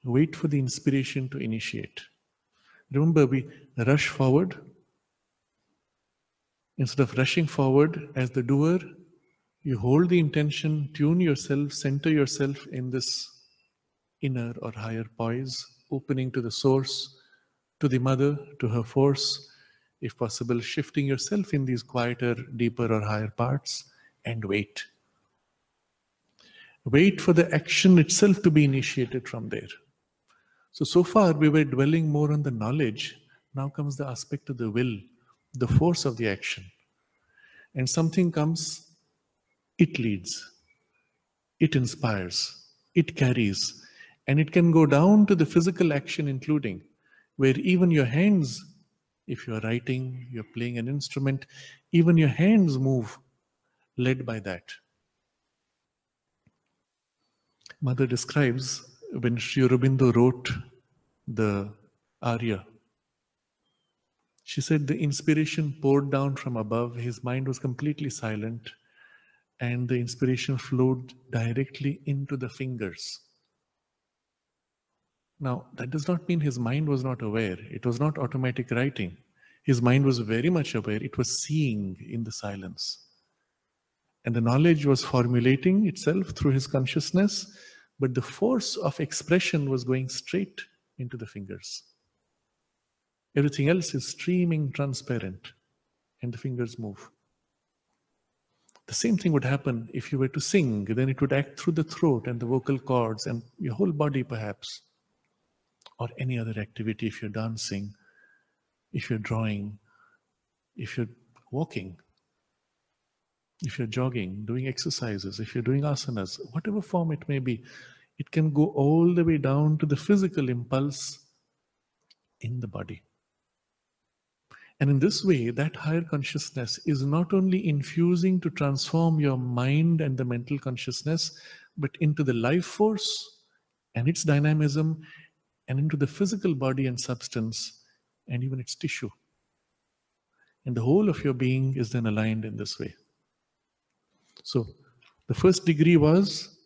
Wait for the inspiration to initiate. Remember, we rush forward. Instead of rushing forward as the doer, you hold the intention, tune yourself, center yourself in this inner or higher poise, opening to the source, to the mother, to her force, if possible, shifting yourself in these quieter, deeper or higher parts, and wait. Wait for the action itself to be initiated from there. So far we were dwelling more on the knowledge. Now comes the aspect of the will, the force of the action. And something comes, it leads, it inspires, it carries, and it can go down to the physical action, including where even your hands, if you're writing, you're playing an instrument, even your hands move led by that. Mother describes when Sri Aurobindo wrote the Arya, she said the inspiration poured down from above, his mind was completely silent, and the inspiration flowed directly into the fingers. Now, that does not mean his mind was not aware. It was not automatic writing. His mind was very much aware. It was seeing in the silence. And the knowledge was formulating itself through his consciousness, but the force of expression was going straight into the fingers. Everything else is streaming transparent, and the fingers move. The same thing would happen if you were to sing. Then it would act through the throat and the vocal cords and your whole body perhaps. Or any other activity, if you're dancing, if you're drawing, if you're walking, if you're jogging, doing exercises, if you're doing asanas, whatever form it may be, it can go all the way down to the physical impulse in the body. And in this way, that higher consciousness is not only infusing to transform your mind and the mental consciousness, but into the life force and its dynamism, and into the physical body and substance, and even its tissue. And the whole of your being is then aligned in this way. So, the first degree was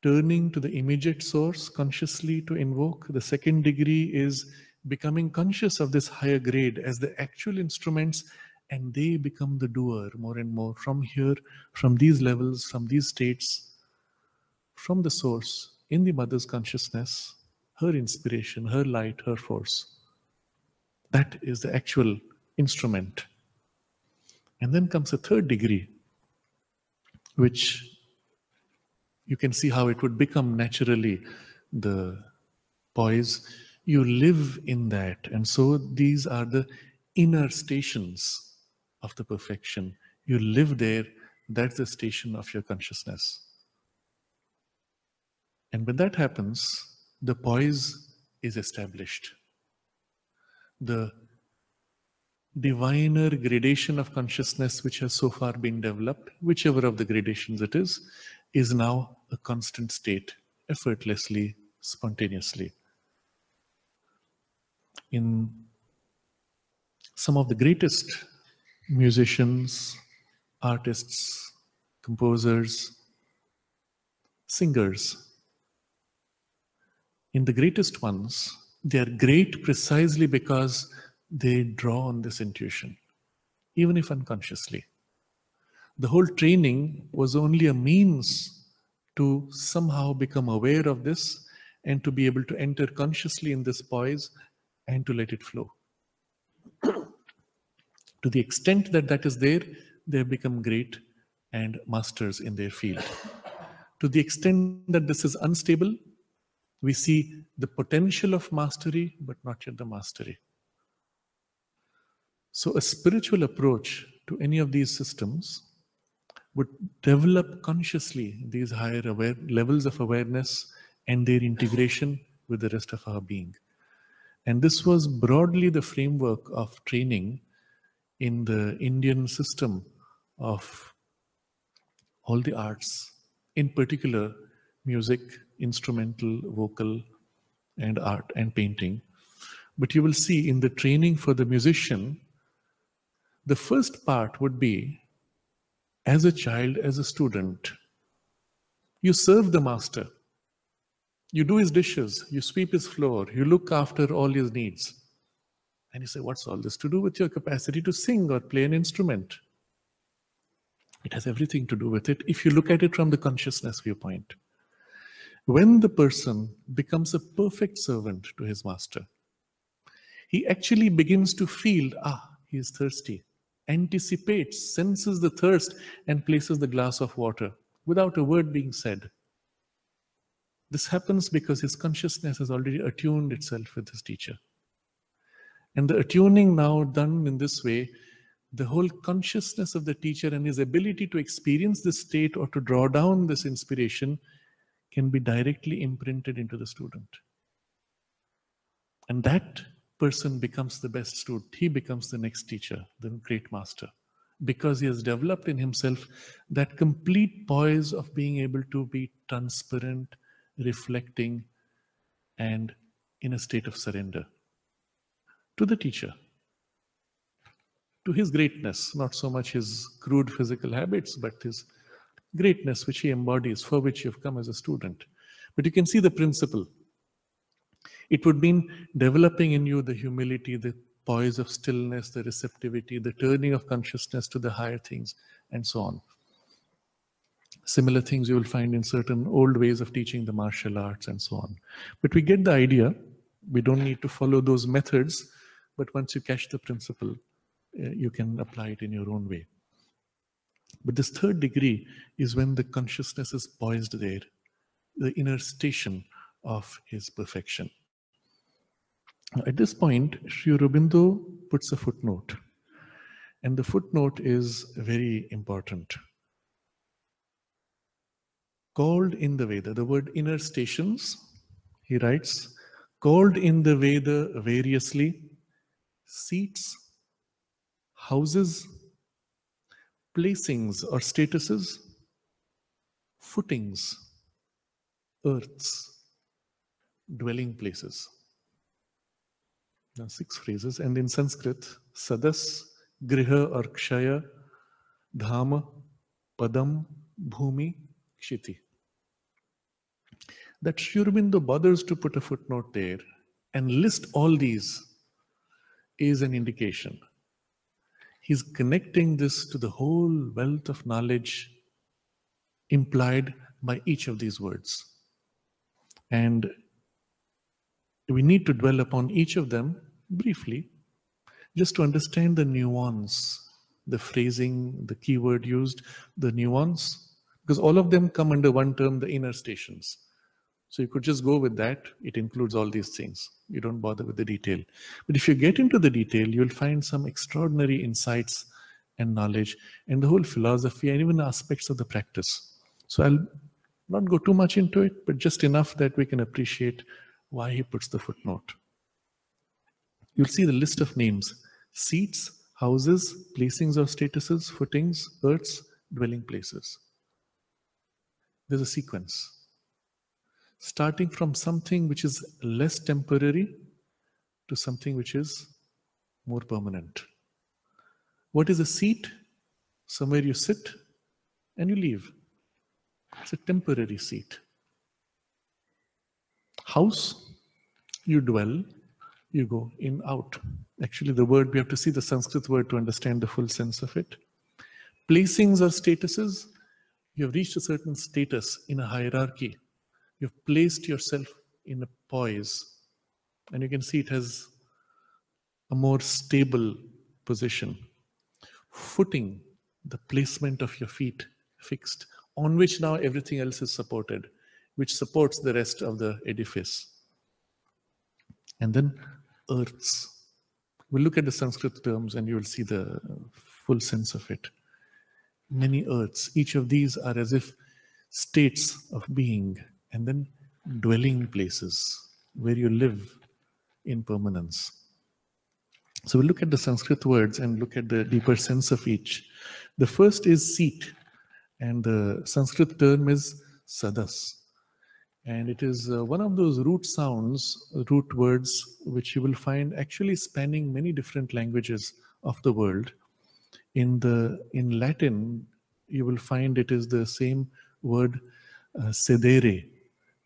turning to the immediate source consciously to invoke. The second degree is becoming conscious of this higher grade as the actual instruments, and they become the doer more and more from here, from these levels, from these states, from the source, in the mother's consciousness, her inspiration, her light, her force. That is the actual instrument. And then comes a third degree, which you can see how it would become naturally the poise. You live in that. And so these are the inner stations of the perfection. You live there, that's the station of your consciousness. And when that happens, the poise is established. The diviner gradation of consciousness which has so far been developed, whichever of the gradations it is now a constant state, effortlessly, spontaneously. In some of the greatest musicians, artists, composers, singers, in the greatest ones, they are great precisely because they draw on this intuition, even if unconsciously. The whole training was only a means to somehow become aware of this and to be able to enter consciously in this poise and to let it flow. To the extent that that is there, they have become great and masters in their field. To the extent that this is unstable, we see the potential of mastery, but not yet the mastery. So a spiritual approach to any of these systems would develop consciously these higher levels of awareness and their integration with the rest of our being. And this was broadly the framework of training in the Indian system of all the arts, in particular music, instrumental, vocal, and art and painting. But you will see in the training for the musician, the first part would be as a child, as a student, you serve the master. You do his dishes, you sweep his floor, you look after all his needs. And you say, what's all this to do with your capacity to sing or play an instrument? It has everything to do with it if you look at it from the consciousness viewpoint. When the person becomes a perfect servant to his master, he actually begins to feel, he is thirsty, anticipates, senses the thirst, and places the glass of water without a word being said. This happens because his consciousness has already attuned itself with his teacher. And the attuning now done in this way, the whole consciousness of the teacher and his ability to experience this state or to draw down this inspiration can be directly imprinted into the student. And that person becomes the best student. He becomes the next teacher, the great master, because he has developed in himself that complete poise of being able to be transparent, reflecting, and in a state of surrender to the teacher, to his greatness, not so much his crude physical habits, but his greatness which he embodies, for which you've come as a student. But you can see the principle. It would mean developing in you the humility, the poise of stillness, the receptivity, the turning of consciousness to the higher things, and so on. Similar things you will find in certain old ways of teaching the martial arts and so on. But we get the idea. We don't need to follow those methods, but once you catch the principle, you can apply it in your own way. But this third degree is when the consciousness is poised there, the inner station of his perfection. At this point, Sri Aurobindo puts a footnote. And the footnote is very important. Called in the Veda, the word inner stations, he writes, called in the Veda variously, seats, houses, placings or statuses, footings, earths, dwelling places. Now 6 phrases, and in Sanskrit, sadas, griha or kshaya, dhama, padam, bhumi, kshiti. That Sri Aurobindo bothers to put a footnote there and list all these is an indication. He's connecting this to the whole wealth of knowledge implied by each of these words. And we need to dwell upon each of them briefly, just to understand the nuance, the phrasing, the keyword used, the nuance, because all of them come under one term, the inner stations. So you could just go with that. It includes all these things. You don't bother with the detail. But if you get into the detail, you'll find some extraordinary insights and knowledge and the whole philosophy and even aspects of the practice. So I'll not go too much into it, but just enough that we can appreciate why he puts the footnote. You'll see the list of names: seats, houses, placings or statuses, footings, earths, dwelling places. There's a sequence. Starting from something which is less temporary to something which is more permanent. What is a seat? Somewhere you sit and you leave. It's a temporary seat. House, you dwell, you go in, out. Actually, the word, we have to see the Sanskrit word to understand the full sense of it. Placings or statuses, you have reached a certain status in a hierarchy. You've placed yourself in a poise, and you can see it has a more stable position. Footing, the placement of your feet fixed, on which now everything else is supported, which supports the rest of the edifice. And then earths. We'll look at the Sanskrit terms and you will see the full sense of it. Many earths, each of these are as if states of being, and then dwelling places where you live in permanence. So we'll look at the Sanskrit words and look at the deeper sense of each. The first is seat, and the Sanskrit term is sadas. And it is one of those root sounds, root words, which you will find actually spanning many different languages of the world. In Latin, you will find it is the same word sedere,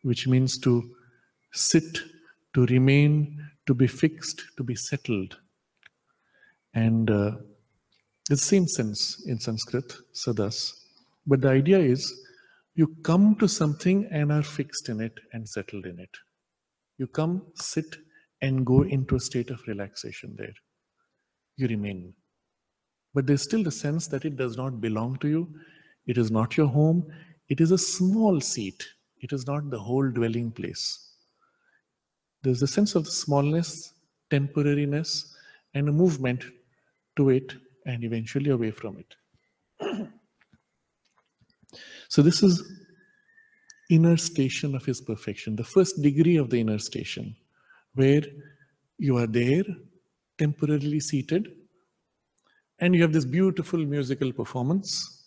which means to sit, to remain, to be fixed, to be settled. And it's the same sense in Sanskrit, sadas. But the idea is you come to something and are fixed in it and settled in it. You come, sit, and go into a state of relaxation there. You remain. But there's still the sense that it does not belong to you. It is not your home. It is a small seat. It is not the whole dwelling place. There's a sense of the smallness, temporariness, and a movement to it and eventually away from it. So this is inner station of his perfection, the first degree of the inner station, where you are there, temporarily seated, and you have this beautiful musical performance,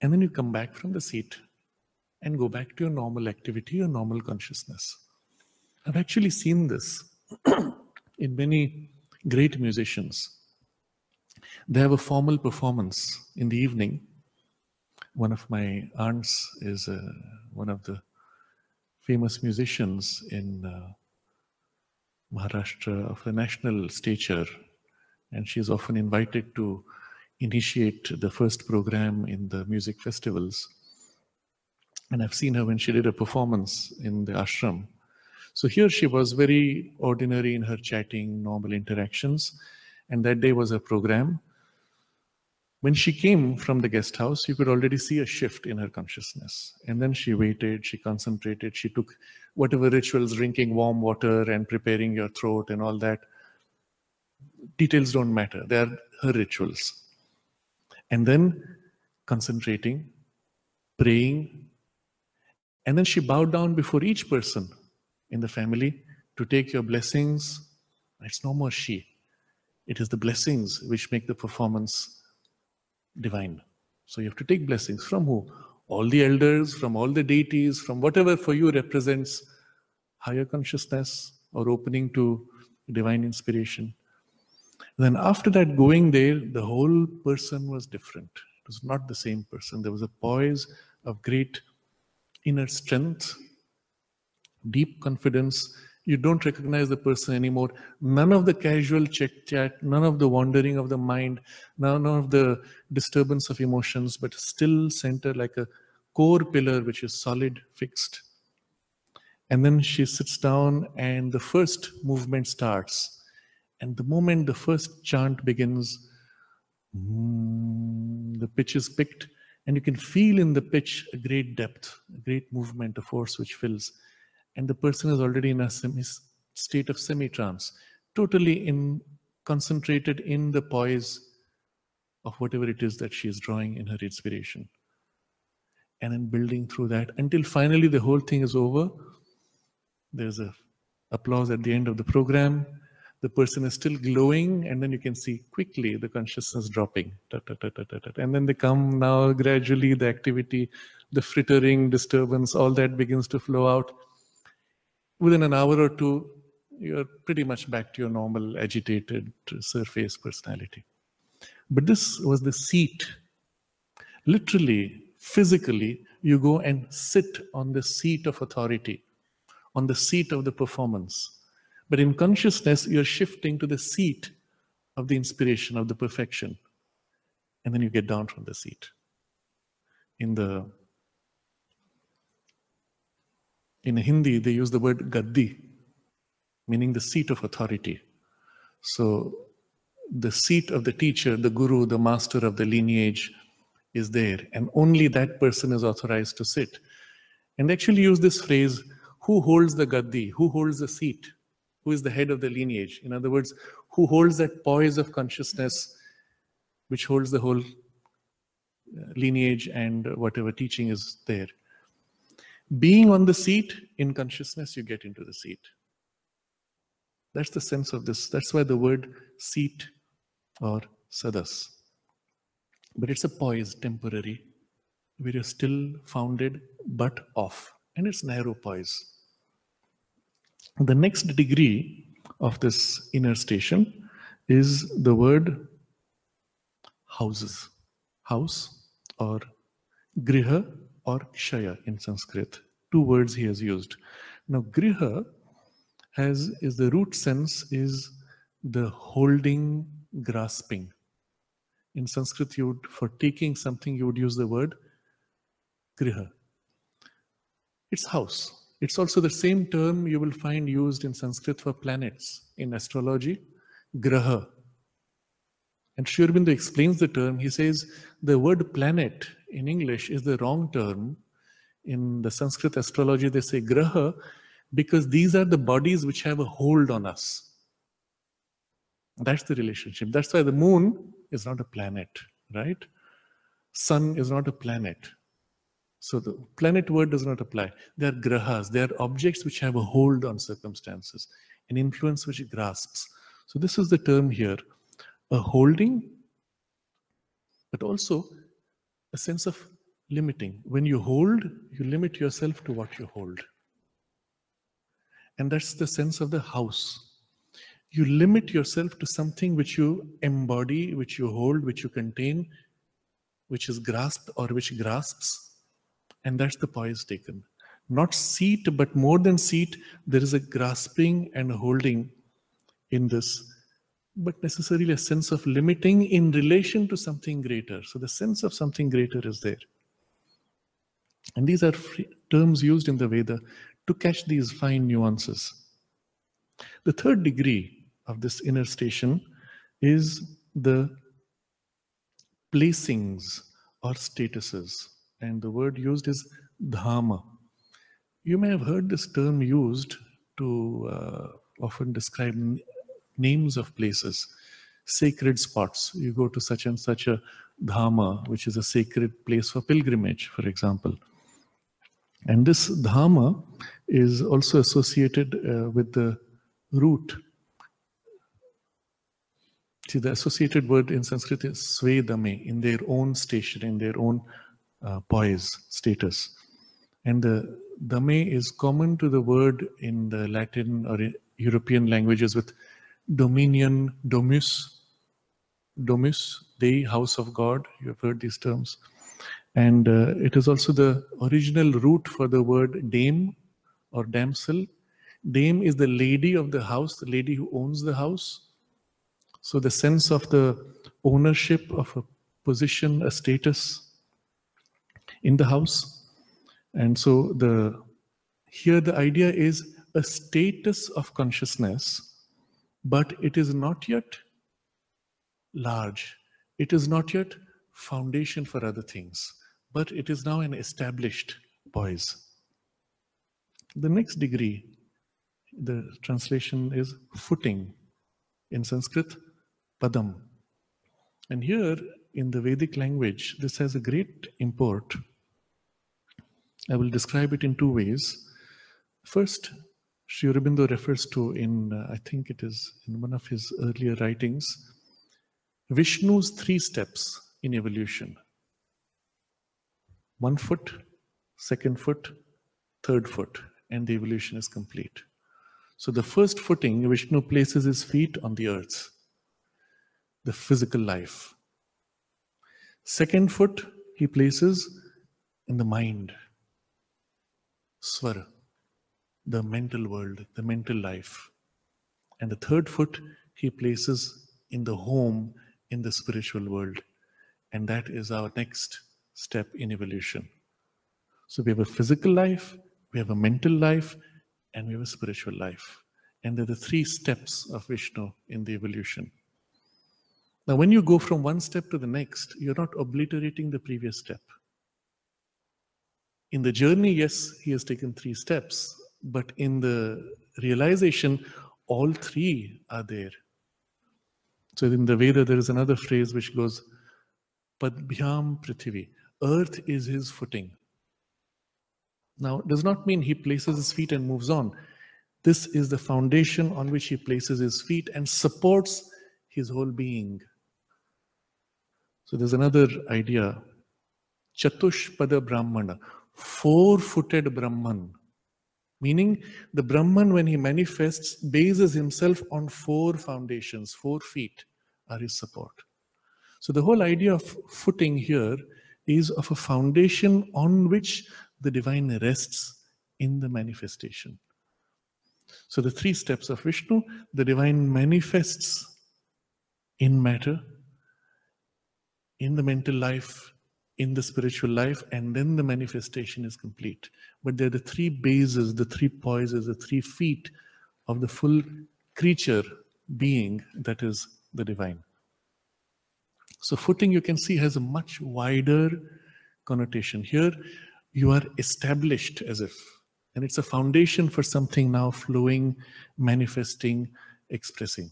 and then you come back from the seat and go back to your normal activity, your normal consciousness. I've actually seen this in many great musicians. They have a formal performance in the evening. One of my aunts is one of the famous musicians in Maharashtra of a national stature, and she is often invited to initiate the first program in the music festivals. And I've seen her when she did a performance in the ashram. So here she was very ordinary in her chatting, normal interactions, and that day was a program. When she came from the guest house, you could already see a shift in her consciousness. And then she waited, she concentrated, she took whatever rituals, drinking warm water and preparing your throat and all that. Details don't matter, they are her rituals. And then concentrating, praying, and then she bowed down before each person in the family to take your blessings. It's no more she. It is the blessings which make the performance divine. So you have to take blessings from who? All the elders, from all the deities, from whatever for you represents higher consciousness or opening to divine inspiration. Then after that, going there, the whole person was different. It was not the same person. There was a poise of great inner strength, deep confidence, You don't recognize the person anymore. None of the casual chit chat, none of the wandering of the mind, none of the disturbance of emotions, but still center like a core pillar which is solid, fixed. And then she sits down and the first movement starts. And the moment the first chant begins, the pitch is picked, and you can feel in the pitch a great depth, a great movement, a force which fills. And the person is already in a state of semi-trance, totally concentrated in the poise of whatever it is that she is drawing in her inspiration. And then building through that until finally the whole thing is over. There's a applause at the end of the program. The person is still glowing, and then you can see quickly the consciousness dropping. And then they come now gradually, the activity, the frittering, disturbance, all that begins to flow out. Within an hour or two, you're pretty much back to your normal, agitated, surface personality. But this was the seat. Literally, physically, you go and sit on the seat of authority, on the seat of the performance. But in consciousness, you're shifting to the seat of the inspiration, of the perfection. And then you get down from the seat. In Hindi, they use the word gaddi, meaning the seat of authority. So the seat of the teacher, the guru, the master of the lineage is there. And only that person is authorized to sit. And they actually use this phrase, who holds the gaddi? Who holds the seat? Who is the head of the lineage? In other words, who holds that poise of consciousness which holds the whole lineage and whatever teaching is there. Being on the seat, in consciousness, you get into the seat. That's the sense of this. That's why the word seat or sadas. But it's a poise, temporary, where you're still founded but off. And it's narrow poise. The next degree of this inner station is the word houses. House or griha or kshaya in Sanskrit. Two words he has used. Now griha is the root sense is the holding, grasping. In Sanskrit, for taking something, you would use the word griha. It's house. It's also the same term you will find used in Sanskrit for planets. In astrology, graha. And Sri Aurobindo explains the term. He says the word planet in English is the wrong term. In the Sanskrit astrology, they say graha because these are the bodies which have a hold on us. That's the relationship. That's why the moon is not a planet, right? Sun is not a planet. So the planet word does not apply. They are grahas. They are objects which have a hold on circumstances, an influence which grasps. So this is the term here. A holding, but also a sense of limiting. When you hold, you limit yourself to what you hold. And that's the sense of the house. You limit yourself to something which you embody, which you hold, which you contain, which is grasped or which grasps. And that's the poise taken. Not seat, but more than seat, there is a grasping and a holding in this, but necessarily a sense of limiting in relation to something greater. So the sense of something greater is there. And these are terms used in the Veda to catch these fine nuances. The third degree of this inner station is the placings or statuses. And the word used is dhamma. You may have heard this term used to often describe names of places, sacred spots. You go to such and such a dhamma, which is a sacred place for pilgrimage, for example. And this dhamma is also associated with the root. See, the associated word in Sanskrit is svedame, in their own station, in their own poise, status. And the dame is common to the word in the Latin or European languages with dominion, domus, Dei, house of God. You have heard these terms. And it is also the original root for the word dame or damsel. Dame is the lady of the house, the lady who owns the house. So the sense of the ownership of a position, a status in the house. And so here the idea is a status of consciousness, but it is not yet large. It is not yet foundation for other things, but it is now an established poise. The next degree, the translation is footing. In Sanskrit, padam. And here in the Vedic language, this has a great import. I will describe it in two ways. First, Sri Aurobindo refers to I think it is in one of his earlier writings, Vishnu's 3 steps in evolution. 1 foot, 2nd foot, 3rd foot, and the evolution is complete. So the first footing, Vishnu places his feet on the earth, the physical life. 2nd foot, he places in the mind, swara, the mental world, the mental life. And the 3rd foot, he places in the home, in the spiritual world. And that is our next step in evolution. So we have a physical life, we have a mental life, and we have a spiritual life. And they're the 3 steps of Vishnu in the evolution. Now, when you go from one step to the next, you're not obliterating the previous step. In the journey, yes, he has taken 3 steps, but in the realization, all 3 are there. So in the Veda, there is another phrase which goes, Padbhyam Prithivi. Earth is his footing. Now, it does not mean he places his feet and moves on. This is the foundation on which he places his feet and supports his whole being. So there's another idea, Chatushpada Brahmana, 4-footed Brahman. Meaning the Brahman, when he manifests, bases himself on 4 foundations, 4 feet are his support. So the whole idea of footing here is of a foundation on which the divine rests in the manifestation. So the 3 steps of Vishnu, the divine manifests in matter, in the mental life, in the spiritual life, and then the manifestation is complete. But they're the 3 bases, the 3 poises, the 3 feet of the full creature being that is the divine. So footing, you can see, has a much wider connotation. Here you are established as if, and it's a foundation for something now flowing, manifesting, expressing.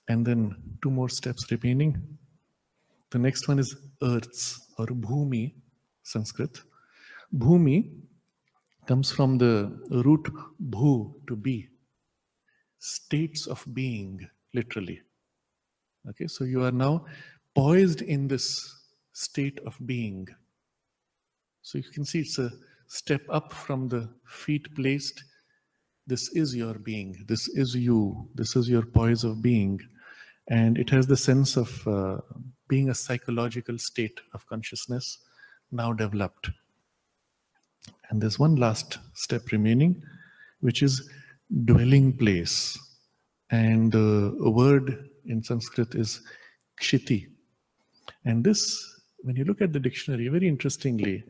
And then 2 more steps remaining. The next one is earths or bhumi, Sanskrit. Bhumi comes from the root bhu, to be. States of being, literally. Okay, so you are now poised in this state of being. So you can see it's a step up from the feet placed. This is your being. This is you. This is your poise of being. And it has the sense of being a psychological state of consciousness now developed. And there's one last step remaining, which is dwelling place. And a word in Sanskrit is kshiti. And this, when you look at the dictionary, very interestingly,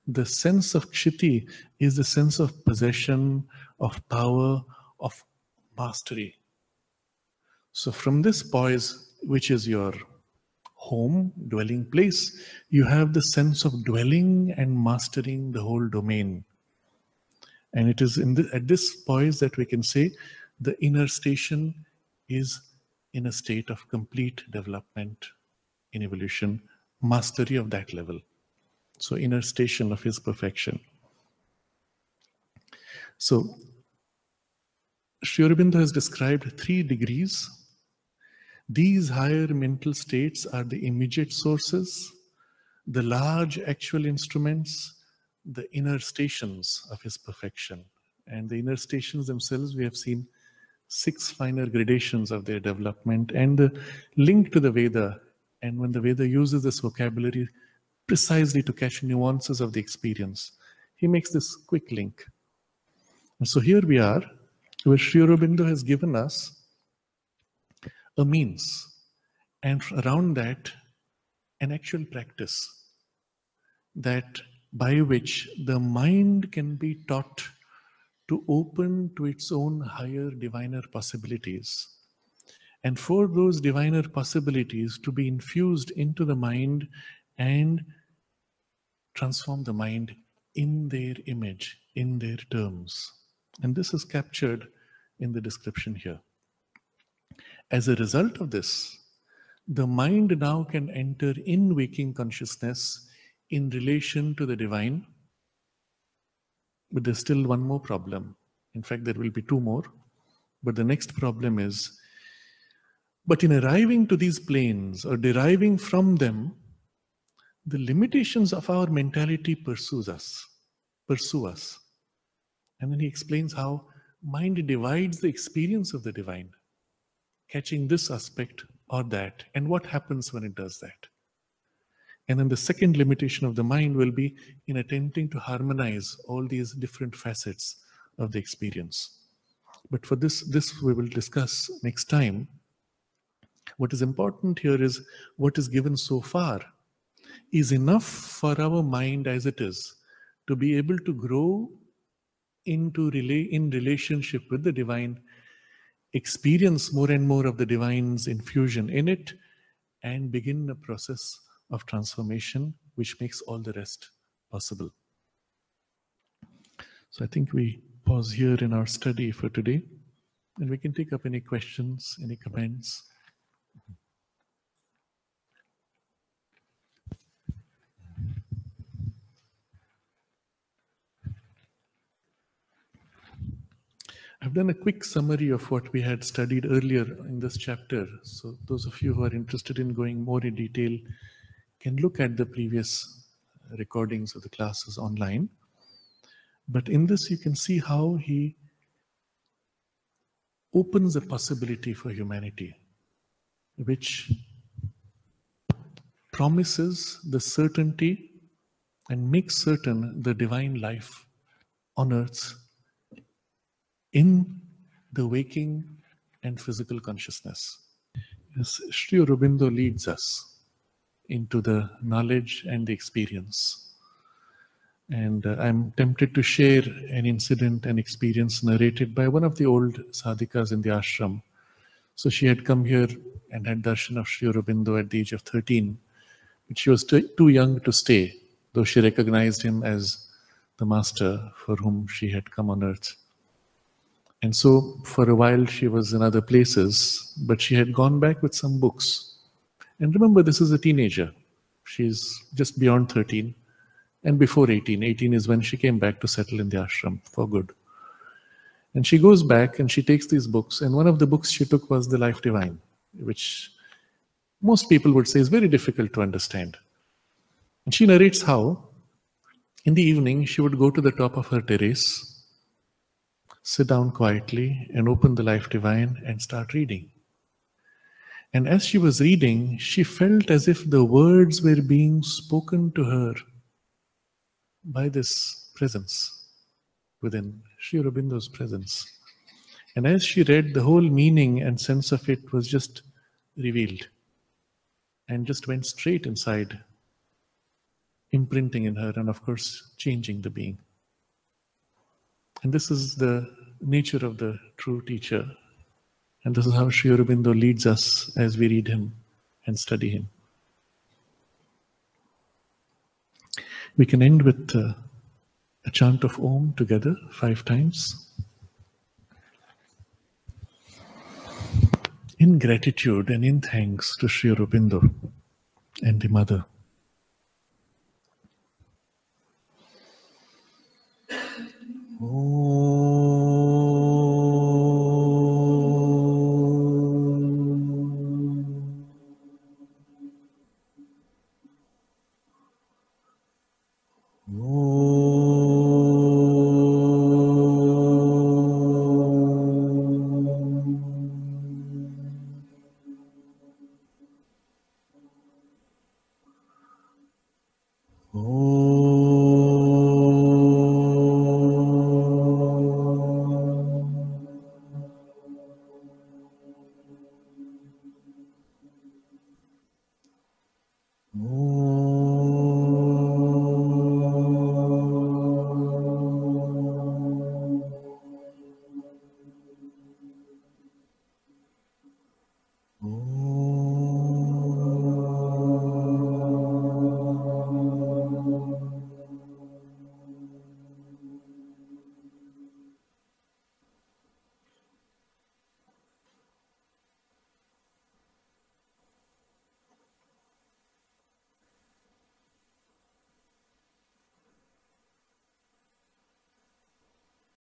the sense of kshiti is the sense of possession, of power, of mastery. So from this poise, which is your home, dwelling place, you have the sense of dwelling and mastering the whole domain. And it is at this poise that we can say the inner station is in a state of complete development in evolution, mastery of that level. So inner station of his perfection. So Sri Aurobindo has described 3 degrees. These higher mental states are the immediate sources, the large actual instruments, the inner stations of his perfection. And the inner stations themselves, we have seen 6 finer gradations of their development and the link to the Veda. And when the Veda uses this vocabulary precisely to catch nuances of the experience, he makes this quick link. And so here we are, where Sri Aurobindo has given us a means, and around that, an actual practice that by which the mind can be taught to open to its own higher diviner possibilities, and for those diviner possibilities to be infused into the mind and transform the mind in their image, in their terms. And this is captured in the description here. As a result of this, the mind now can enter in waking consciousness in relation to the divine. But there's still one more problem. In fact, there will be two more. But the next problem is, but in arriving to these planes or deriving from them, the limitations of our mentality pursue us. And then he explains how mind divides the experience of the divine, catching this aspect or that, and what happens when it does that. And then the second limitation of the mind will be in attempting to harmonize all these different facets of the experience. But for this we will discuss next time. What is important here is what is given so far is enough for our mind as it is to be able to grow into in relationship with the divine, experience more and more of the divine's infusion in it, and begin a process of transformation which makes all the rest possible. So I think we pause here in our study for today, and we can take up any questions, any comments. I've done a quick summary of what we had studied earlier in this chapter. So those of you who are interested in going more in detail can look at the previous recordings of the classes online. But in this, you can see how he opens a possibility for humanity, which promises the certainty and makes certain the divine life on earth in the waking and physical consciousness. Yes, Sri Aurobindo leads us into the knowledge and the experience. And I'm tempted to share an incident and experience narrated by one of the old sadhikas in the ashram. So she had come here and had darshan of Sri Aurobindo at the age of 13. But she was too young to stay, though she recognized him as the master for whom she had come on earth. And so for a while she was in other places, but she had gone back with some books. And remember, this is a teenager. She's just beyond 13 and before 18. 18 is when she came back to settle in the ashram for good. And she goes back and she takes these books, and one of the books she took was The Life Divine, which most people would say is very difficult to understand. And she narrates how in the evening she would go to the top of her terrace, sit down quietly and open the Life Divine and start reading. And as she was reading, she felt as if the words were being spoken to her by this presence within, Sri Aurobindo's presence. And as she read, the whole meaning and sense of it was just revealed and just went straight inside, imprinting in her and of course changing the being. And this is the nature of the true teacher. And this is how Sri Aurobindo leads us as we read him and study him. We can end with a chant of Om together 5 times. In gratitude and in thanks to Sri Aurobindo and the Mother. Om.